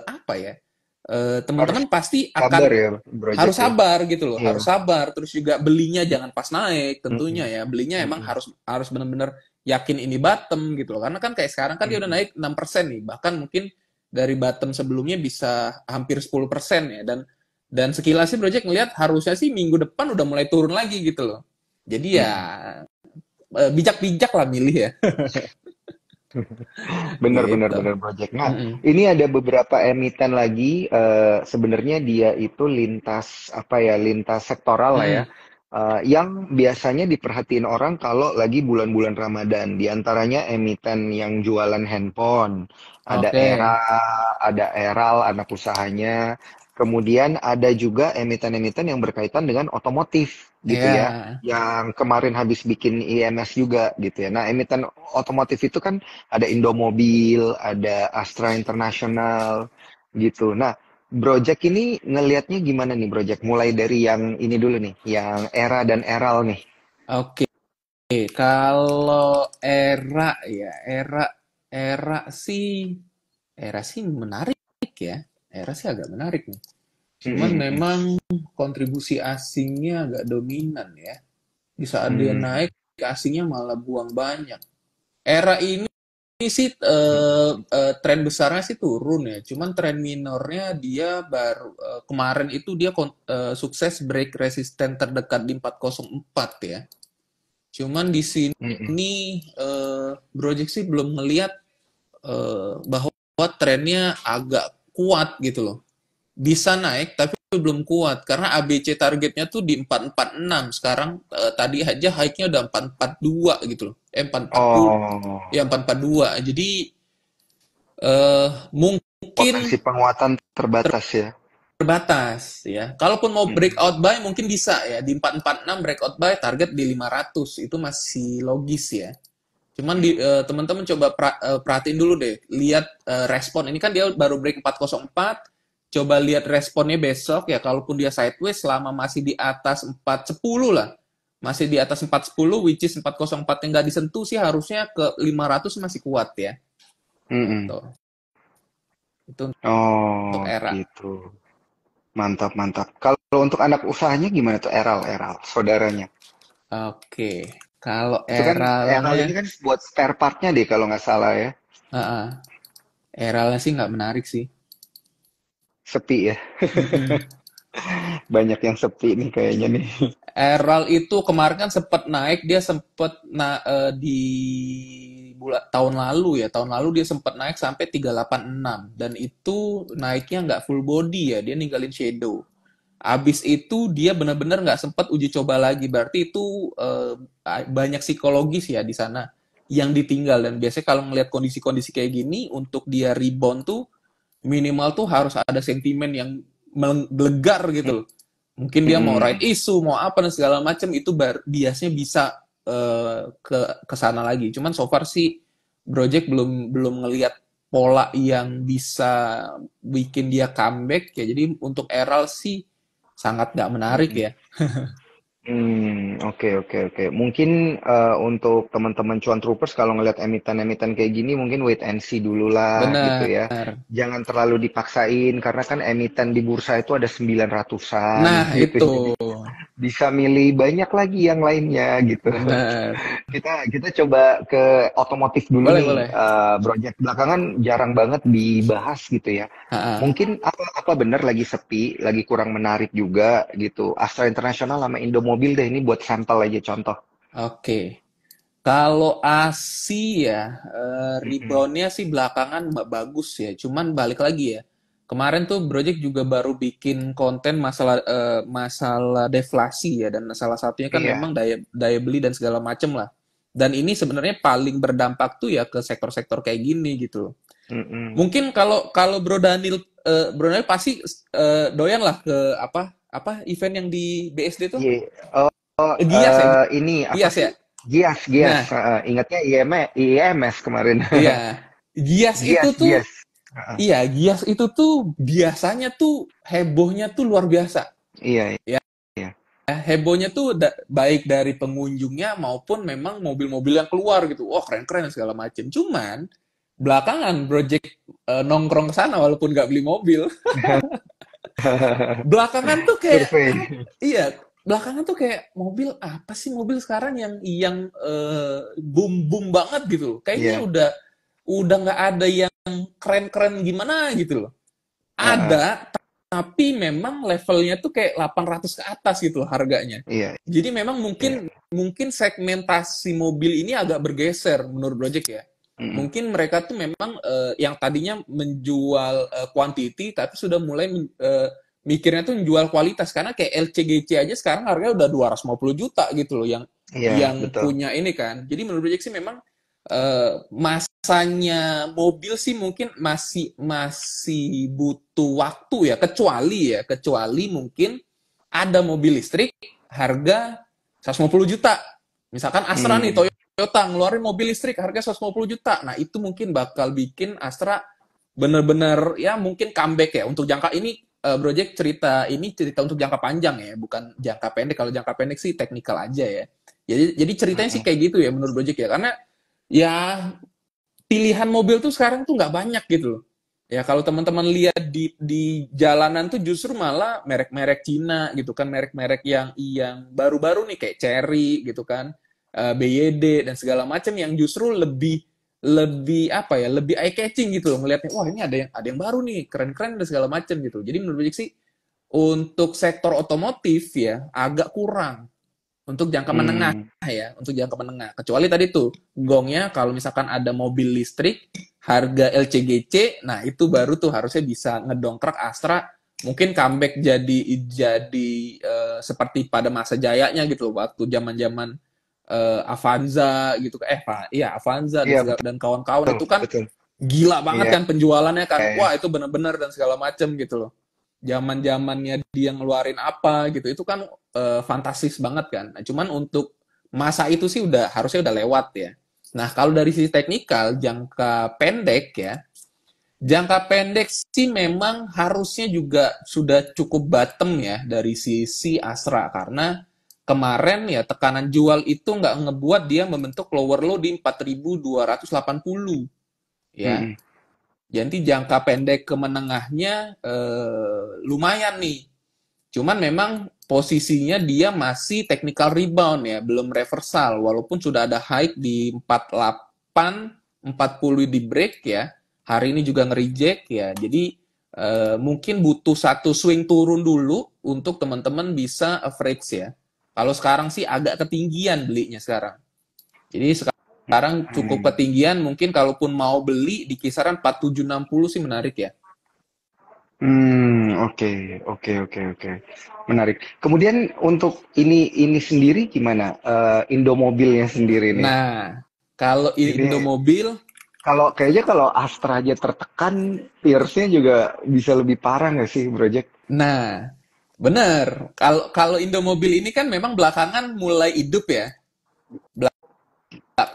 apa ya? Harus Teman-teman pasti sabar akan ya, Project harus ya. sabar gitu loh, Iya. harus sabar. Terus juga belinya jangan pas naik, tentunya Mm-mm. ya. Belinya emang Mm-mm. harus harus benar-benar yakin ini bottom gitu loh. Karena kan kayak sekarang kan dia udah Mm-mm. naik 6% nih, bahkan mungkin dari bottom sebelumnya bisa hampir 10% ya. Dan sekilas sih Project ngelihat harusnya sih minggu depan udah mulai turun lagi gitu loh. Jadi ya Mm-mm. bijak-bijak lah milih ya. Bener, bener, Gitu. bener, Project. Nah, Mm-mm. ini ada beberapa emiten lagi. Sebenarnya dia itu lintas apa ya, lintas sektoral lah ya. Mm-mm. Yang biasanya diperhatiin orang kalau lagi bulan-bulan Ramadan. Di antaranya emiten yang jualan handphone. Ada Oke. Era, ada Eral, anak usahanya. Kemudian ada juga emiten-emiten yang berkaitan dengan otomotif gitu ya. Ya. Yang kemarin habis bikin IMS juga gitu ya. Nah, emiten otomotif itu kan ada Indomobil, ada Astra International gitu. Nah, Project ini ngelihatnya gimana nih Project? Mulai dari yang ini dulu nih, yang Era dan Eral nih. Oke. Kalau era era sih era sih menarik ya. Era sih agak menarik nih. Cuman Mm-mm. memang kontribusi asingnya agak dominan ya. Di saat dia Hmm. naik, asingnya malah buang banyak. Era ini sih tren besarnya sih turun ya. Cuman tren minornya dia baru kemarin itu dia sukses break resisten terdekat di 404 ya. Cuman di Mm-mm. sini Project sih belum ngelihat bahwa trennya agak kuat gitu loh. Bisa naik tapi belum kuat karena ABC targetnya tuh di 446. Sekarang tadi aja high-nya udah 442 gitu loh. 440 Oh, ya 442. Jadi mungkin potensi penguatan terbatas ya. terbatas ya. Kalaupun mau Mm-mm. breakout buy mungkin bisa ya di 446 breakout buy target di 500 itu masih logis ya. Cuman teman-teman coba perhatiin dulu deh, lihat respon. Ini kan dia baru break 404. Coba lihat responnya besok ya. Kalaupun dia sideways selama masih di atas 410 lah. Masih di atas 410 which is 404 yang nggak disentuh sih harusnya ke 500 masih kuat ya. Mm-mm. Gitu. Itu Oh, untuk era. gitu. Mantap, mantap. Kalau untuk anak usahanya gimana tuh Eral, Eral, saudaranya? Oke. Kalau Itu kan Eral eralnya, ini kan buat spare partnya deh kalau nggak salah ya. uh, eralnya sih nggak menarik sih. Sepi ya. Mm-mm. Banyak yang sepi nih kayaknya nih. Eral itu kemarin kan sempat naik, dia sempat di tahun lalu ya, tahun lalu dia sempat naik sampai 386 dan itu naiknya nggak full body ya, dia ninggalin shadow. Abis itu dia benar-benar nggak sempat uji coba lagi, berarti itu banyak psikologis ya di sana yang ditinggal dan biasanya kalau ngelihat kondisi-kondisi kayak gini untuk dia rebound tuh minimal tuh harus ada sentimen yang melegar gitu loh. Mungkin dia mau right Mm-mm. issue, mau apa dan segala macam itu biasanya bisa ke sana lagi. Cuman so far sih Project belum belum ngelihat pola yang bisa bikin dia comeback ya. Jadi untuk Eral sih sangat nggak menarik Mm-mm. ya. Oke, oke, oke. Mungkin untuk teman-teman cuan troopers kalau ngelihat emiten-emiten kayak gini mungkin wait and see dulu lah gitu ya. Benar. Jangan terlalu dipaksain karena kan emiten di bursa itu ada 900-an Nah gitu. itu Jadi bisa milih banyak lagi yang lainnya gitu. benar. Kita coba ke otomotif dulu Boleh nih, boleh. Project belakangan jarang banget dibahas gitu ya. Ha-ha. Mungkin apa benar lagi sepi, lagi kurang menarik juga gitu. Astra International sama Indomobil deh ini buat sampel aja contoh. Oke. Kalau ASI ya, Mm-mm. reboundnya sih belakangan bagus ya. Cuman balik lagi ya. Kemarin tuh Project juga baru bikin konten masalah deflasi ya. Dan salah satunya kan Iya. memang daya beli dan segala macem lah. Dan ini sebenarnya paling berdampak tuh ya ke sektor-sektor kayak gini gitu. Mm-mm. Mungkin kalau kalau Bro Daniel pasti doyan lah ke apa event yang di BSD tuh. Iya. Oh, Gias ya, ini apa Gias sih? ya. Gias, Gias. Nah, Ingatnya IMS kemarin. iya. Gias itu Gias, tuh Gias. Heeh. Iya, Gias itu tuh biasanya tuh hebohnya tuh luar biasa. Iya, Ya, iya. hebohnya tuh baik dari pengunjungnya maupun memang mobil-mobil yang keluar gitu. Wah, keren-keren segala macem. Cuman belakangan Project nongkrong ke sana walaupun nggak beli mobil. Belakangan tuh kayak Survei. iya, belakangan tuh kayak mobil apa sih mobil sekarang yang boom boom banget gitu loh. Kayaknya Iya. udah nggak ada yang keren-keren gimana gitu loh. Heeh. Ada, tapi memang levelnya tuh kayak 800 ke atas gitu loh harganya. Iya. Jadi memang Iya. mungkin segmentasi mobil ini agak bergeser menurut Project ya. Mm-mm. Mungkin mereka tuh memang yang tadinya menjual quantity tapi sudah mulai mikirnya tuh menjual kualitas karena kayak LCGC aja sekarang harganya udah 250 juta gitu loh Iya, yang betul. punya ini kan. Jadi menurut Project sih memang masanya mobil sih mungkin masih butuh waktu ya kecuali mungkin ada mobil listrik harga 150 juta. Misalkan Astra nih, Hmm. Toyota ngeluarin mobil listrik harga 150 juta. Nah, itu mungkin bakal bikin Astra bener-bener ya mungkin comeback ya untuk jangka ini Project cerita untuk jangka panjang ya, bukan jangka pendek. Kalau jangka pendek sih teknikal aja ya. Jadi ceritanya sih Mm-mm. kayak gitu ya menurut Project ya. Karena ya pilihan mobil tuh sekarang tuh nggak banyak gitu loh. Ya kalau teman-teman lihat di jalanan tuh justru malah merek-merek Cina gitu kan, merek-merek yang baru-baru nih kayak Chery gitu kan, BYD dan segala macam yang justru lebih lebih apa ya, lebih eye catching gitu loh ngelihatnya. Wah, ini ada yang baru nih, keren-keren dan segala macam gitu. Jadi menurut saya sih untuk sektor otomotif ya agak kurang untuk jangka menengah Hmm. ya, untuk jangka menengah. Kecuali tadi tuh gongnya kalau misalkan ada mobil listrik harga LCGC, nah itu baru tuh harusnya bisa ngedongkrak Astra mungkin comeback jadi seperti pada masa jayanya gitu loh waktu zaman-zaman Avanza gitu iya Avanza Iya, dan kawan-kawan betul, itu kan betul. gila banget Iya. kan penjualannya kan. Wah, itu bener-bener dan segala macem gitu loh. Zaman-zamannya dia ngeluarin apa gitu. Itu kan fantastis banget kan. Nah, cuman untuk masa itu sih harusnya udah lewat ya. Nah, kalau dari sisi teknikal jangka pendek ya, jangka pendek sih memang harusnya juga sudah cukup bottom ya dari sisi Astra karena kemarin ya tekanan jual itu nggak ngebuat dia membentuk lower low di 4.280 ya. Mm-mm. Jadi jangka pendek ke menengahnya lumayan nih. Cuman memang posisinya dia masih technical rebound ya, belum reversal. Walaupun sudah ada high di 48, 40 di break ya. Hari ini juga nge-reject ya. Jadi mungkin butuh satu swing turun dulu untuk teman-teman bisa average ya. Kalau sekarang sih agak ketinggian belinya sekarang. Jadi sekarang cukup Hmm. ketinggian, mungkin kalaupun mau beli di kisaran 4760 sih menarik ya. Oke, oke, oke, oke. Menarik. Kemudian untuk ini sendiri gimana? Indomobilnya sendiri nih. Nah, kalau Ini Indomobil, kalau Astra aja tertekan, Pierce-nya juga bisa lebih parah nggak sih, Project? nah, bener. Kalau kalau Indomobil ini kan memang belakangan mulai hidup ya. Iya.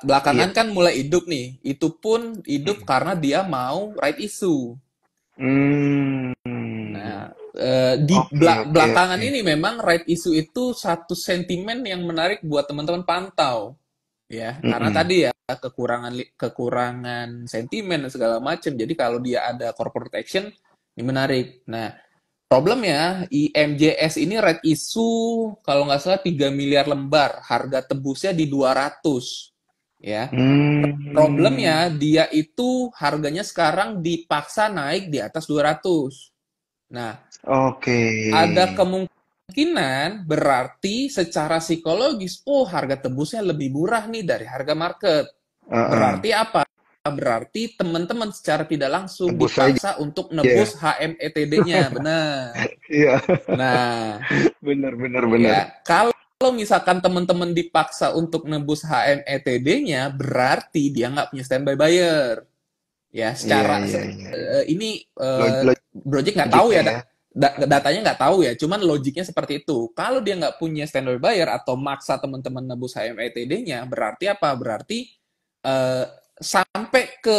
Belakangan kan mulai hidup nih. Itu pun hidup karena dia mau right issue. Hmm. Nah, di Oke, oke, belakangan oke. ini memang right issue itu satu sentimen yang menarik buat teman-teman pantau. Ya, karena Mm-mm. tadi ya kekurangan sentimen dan segala macam. Jadi kalau dia ada corporate action, ini menarik. Nah, problemnya IMJS ini red issue kalau nggak salah 3 miliar lembar, harga tembusnya di 200 ya. Hmm. Problemnya dia itu harganya sekarang dipaksa naik di atas 200. Nah, Oke. ada kemungkinan berarti secara psikologis, oh harga tembusnya lebih murah nih dari harga market. Heeh. Berarti apa? Berarti teman-teman secara tidak langsung Tebus aja. dipaksa untuk nebus HMETD-nya. Benar. Iya, Nah, bener, bener, bener. ya kalau misalkan teman-teman dipaksa untuk nebus HMETD-nya, berarti dia nggak punya standby buyer. Ya, Iya, secara iya, iya, iya. ini Project nggak tahu Logiknya ya, ya. datanya nggak tahu ya, cuman logiknya seperti itu. Kalau dia nggak punya standby buyer atau maksa teman-teman nebus HMETD-nya, berarti apa? Berarti sampai ke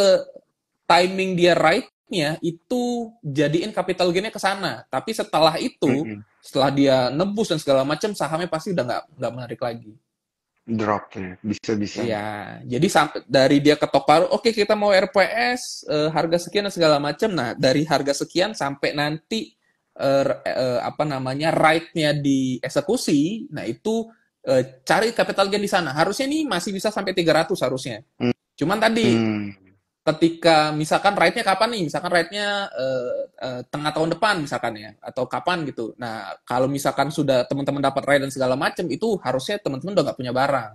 timing dia right naiknya itu jadiin capital gain-nya ke sana. Tapi setelah itu, Mm-mm. setelah dia nebus dan segala macam, sahamnya pasti udah nggak menarik lagi. Drop ya, bisa-bisa. Iya, jadi sampai dari dia ketok palu, oke kita mau RPS harga sekian dan segala macam. Nah, dari harga sekian sampai nanti apa namanya right-nya dieksekusi, nah itu cari capital gain di sana. Harusnya nih masih bisa sampai 300 harusnya. Cuman tadi Hmm. ketika misalkan right-nya kapan nih? Misalkan right-nya tengah tahun depan misalkan ya, atau kapan gitu. Nah, kalau misalkan sudah teman-teman dapat right dan segala macam, itu harusnya teman-teman udah nggak punya barang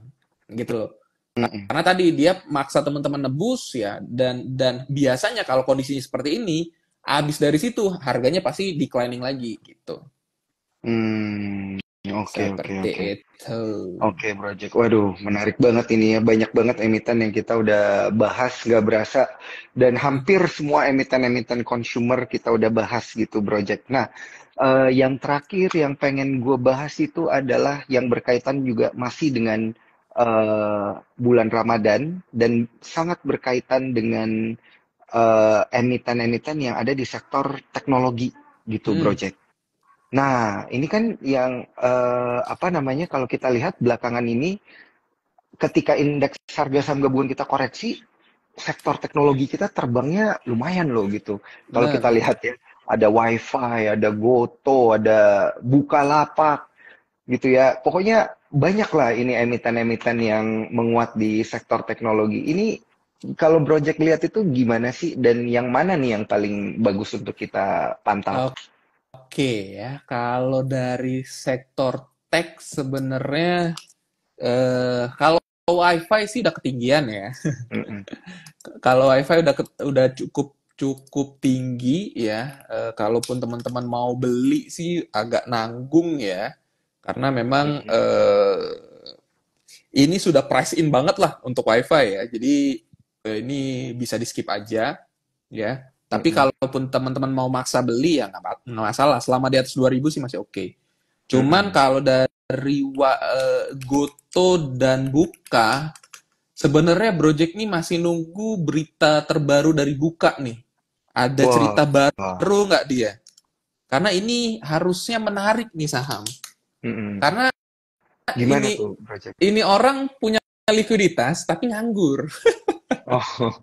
gitu loh. Mm-mm. Karena tadi dia maksa teman-teman nebus ya, dan biasanya kalau kondisinya seperti ini, habis dari situ harganya pasti declining lagi gitu. Hmm. Oke, oke, Seperti oke. itu. Oke, Project. Waduh, menarik banget ini ya. Banyak banget emiten yang kita udah bahas, nggak berasa. Dan hampir semua emiten-emiten consumer kita udah bahas gitu, Project. Nah, yang terakhir yang pengen gue bahas itu adalah yang berkaitan juga masih dengan bulan Ramadan dan sangat berkaitan dengan emiten-emiten yang ada di sektor teknologi gitu, Hmm, Project. Nah, ini kan yang apa namanya kalau kita lihat belakangan ini ketika indeks harga saham gabungan kita koreksi, sektor teknologi kita terbangnya lumayan loh gitu. Kalau benar, kita benar. lihat ya, ada WiFi, ada Goto, ada Bukalapak gitu ya. Pokoknya banyak lah ini emiten-emiten yang menguat di sektor teknologi. Ini kalau Project lihat itu gimana sih dan yang mana nih yang paling bagus untuk kita pantau? Oke ya, kalau dari sektor tech sebenarnya kalau WiFi sih udah ketinggian ya. Mm-mm. Kalau WiFi udah cukup cukup tinggi ya. Kalaupun teman-teman mau beli sih agak nanggung ya, karena memang Mm-mm. ini sudah price in banget lah untuk WiFi ya. Jadi ini bisa di skip aja ya. Tapi Mm-mm. kalaupun teman-teman mau maksa beli ya nggak masalah. Selama di atas 2.000 sih masih oke. Cuman Mm-mm. kalau dari Goto dan Buka, sebenarnya Project ini masih nunggu berita terbaru dari Buka nih. Ada Wah, cerita baru nggak dia? Karena ini harusnya menarik nih saham. mm-mm. Karena Gimana ini tuh project? ini orang punya likuiditas tapi nganggur. Oh,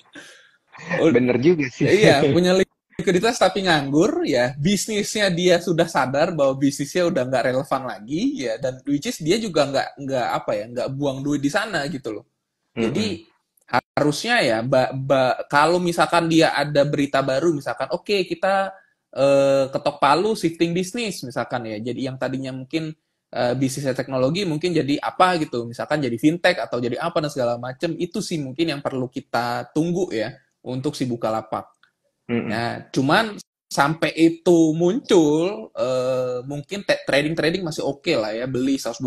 Oh, bener juga sih. iya, punya likuiditas tapi nganggur ya. Bisnisnya dia sudah sadar bahwa bisnisnya udah nggak relevan lagi ya, dan which is dia juga nggak apa ya, nggak buang duit di sana gitu loh. Mm-mm. Jadi harusnya ya, kalau misalkan dia ada berita baru, misalkan oke kita ketok palu shifting bisnis misalkan ya. Jadi yang tadinya mungkin bisnisnya teknologi mungkin jadi apa gitu, misalkan jadi fintech atau jadi apa dan segala macam, itu sih mungkin yang perlu kita tunggu ya untuk si Bukalapak. Mm-mm. Nah, cuman sampai itu muncul, mungkin trading-trading masih oke lah ya, beli 120,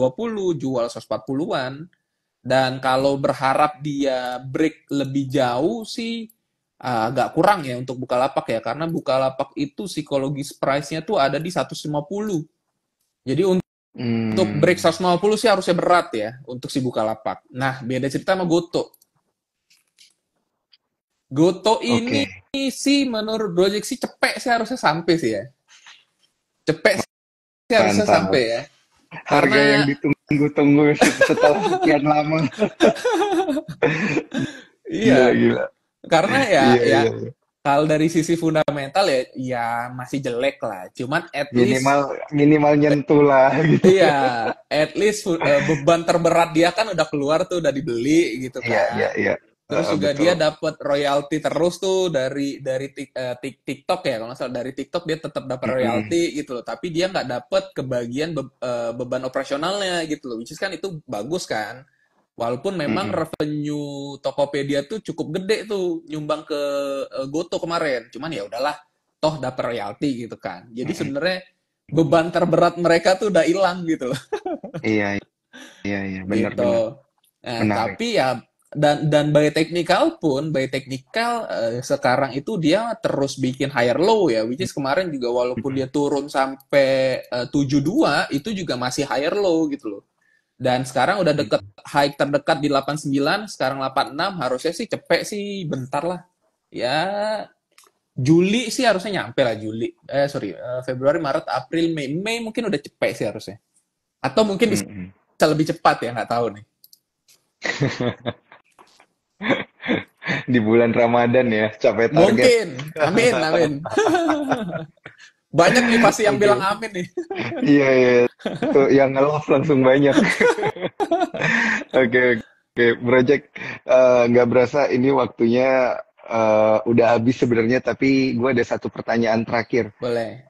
jual 140-an. Dan kalau berharap dia break lebih jauh sih agak kurang ya untuk Bukalapak ya, karena Bukalapak itu psikologis price-nya tuh ada di 150. Jadi untuk break Hmm. 150 sih harusnya berat ya untuk si Bukalapak. Nah, beda cerita sama Goto. Goto Oke, ini sih menurut Gojek sih cepet sih harusnya sampai sih ya. Cepet sih harusnya sampai mantap. ya. Harga yang Karena ditunggu-tunggu setelah sekian lama. Gila, iya, gila. karena ya Iya, ya iya, iya. kalau dari sisi fundamental ya ya masih jelek lah. Cuman at Minimal, least minimal nyentuh lah gitu. iya, at least beban terberat dia kan udah keluar tuh, udah dibeli gitu Iya, iya, kan. iya. Terus juga Betul. dia dapat royalti terus tuh dari TikTok ya, kalau nggak salah dari TikTok dia tetap dapat Mm-mm. royalti gitu loh. Tapi dia nggak dapat kebagian beban operasionalnya gitu loh. Which is kan itu bagus kan. Walaupun memang Mm-mm. revenue Tokopedia tuh cukup gede tuh nyumbang ke Goto kemarin. Cuman ya udahlah, toh dapat royalti gitu kan. Jadi Mm-mm. sebenarnya beban terberat mereka tuh udah hilang gitu loh. Iya, iya, iya. Benar-benar. Gitu. Nah, Menarik. tapi ya dan by technical sekarang itu dia terus bikin higher low ya, which is kemarin juga walaupun Mm-mm. dia turun sampai 72 itu juga masih higher low gitu loh. Dan sekarang udah deket Mm-mm. high terdekat di 89, sekarang 86, harusnya sih cepet sih bentar lah. Ya Juli sih harusnya nyampe lah Juli. Februari, Maret, April, Mei. Mei mungkin udah cepet sih harusnya. Atau mungkin bisa Mm-mm. lebih cepat ya, nggak tahu nih. Di bulan Ramadan ya, capai target. Mungkin. Amin, amin. Banyak nih pasti yang bilang Oke. amin nih. Iya, iya. Tuh, yang nge-love langsung banyak. Oke, oke. Project, nggak berasa ini waktunya udah habis sebenarnya, tapi gue ada satu pertanyaan terakhir. Boleh.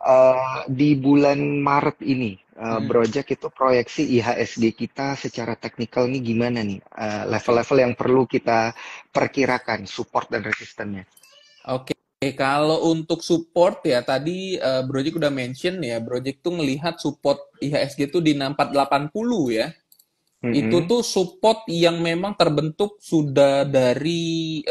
Di bulan Maret ini, Mm-mm. Project itu proyeksi IHSG kita secara teknikal nih gimana nih? Level-level yang perlu kita perkirakan, support dan resistennya. Oke, kalau untuk support ya tadi Project udah mention ya, Project tuh ngelihat support IHSG tuh di 6480 ya. Itu Mm-mm. tuh support yang memang terbentuk sudah dari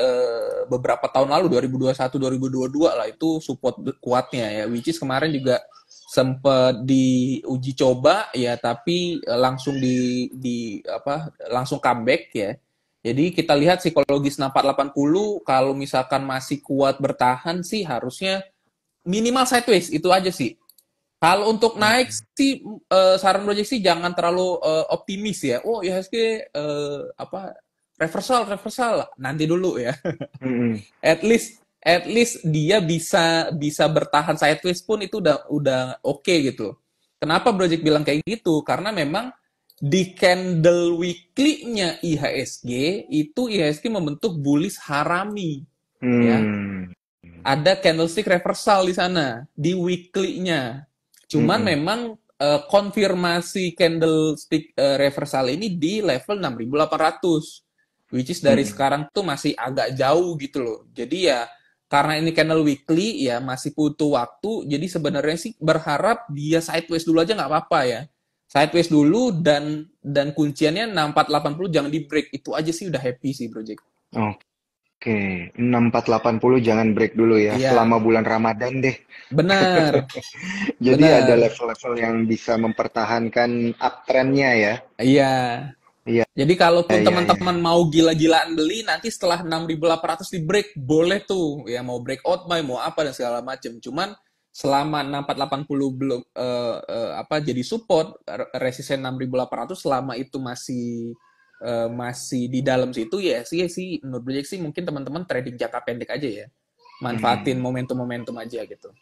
beberapa tahun lalu 2021 2022 lah itu support kuatnya ya, which is kemarin juga sempat diuji coba ya, tapi langsung di apa langsung comeback ya. Jadi kita lihat psikologis 6480 kalau misalkan masih kuat bertahan sih harusnya minimal sideways itu aja sih. Kalau untuk naik Oke. sih saran Project sih jangan terlalu optimis ya. Oh, IHSG apa reversal reversal nanti dulu ya. Mm-mm. At least dia bisa bisa bertahan sideways pun itu udah oke gitu. Kenapa Project bilang kayak gitu? Karena memang di candle weekly-nya IHSG itu IHSG membentuk bullish harami ya. Hmm. Ada candlestick reversal di sana di weekly-nya. Cuman Mm-mm. memang konfirmasi candlestick reversal ini di level 6.800, which is dari Mm-mm. sekarang tuh masih agak jauh gitu loh. Jadi ya karena ini candle weekly ya masih butuh waktu. Jadi sebenarnya sih berharap dia sideways dulu aja nggak apa-apa ya. Sideways dulu dan kunciannya 6480 jangan di break. Itu aja sih udah happy sih Project. Oke, 6480 jangan break dulu ya selama Iya, bulan Ramadan deh. benar, Jadi ada benar. level-level yang bisa mempertahankan uptrendnya ya. Iya. Iya, Jadi iya, kalaupun iya, iya. teman-teman mau gila-gilaan beli, nanti setelah 6.800 di break, boleh tuh. Ya mau breakout buy, mau apa dan segala macam. Cuman selama 6480 belum apa jadi support resisten 6.800 selama itu masih di dalam situ ya sih menurut project sih mungkin teman-teman trading jangka pendek aja ya. Manfaatin Hmm, momentum-momentum aja gitu.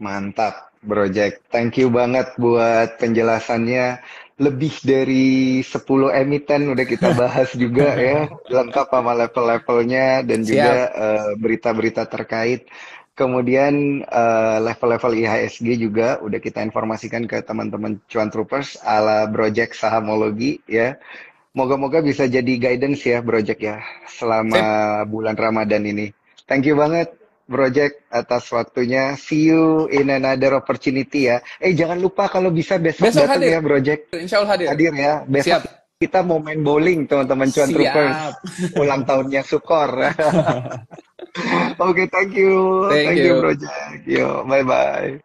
mantap, Project. Thank you banget buat penjelasannya. Lebih dari 10 emiten udah kita bahas juga ya, lengkap sama level-levelnya dan juga Siap. berita-berita terkait. Kemudian level-level IHSG juga udah kita informasikan ke teman-teman Cuan Troopers ala Project Sahamologi ya. Moga-moga bisa jadi guidance ya, Project ya, selama Sip. bulan Ramadan ini. Thank you banget, Project, atas waktunya. See you in another opportunity ya. Jangan lupa kalau bisa besok Besok datang hadir. ya, Project. Insya Allah hadir. Hadir ya. Besok Siap. kita mau main bowling, teman-teman Cuan Troopers. Siap. Ulang tahunnya Sukor. Oke, thank you. Thank Thank you, you. Project. Yo, bye-bye.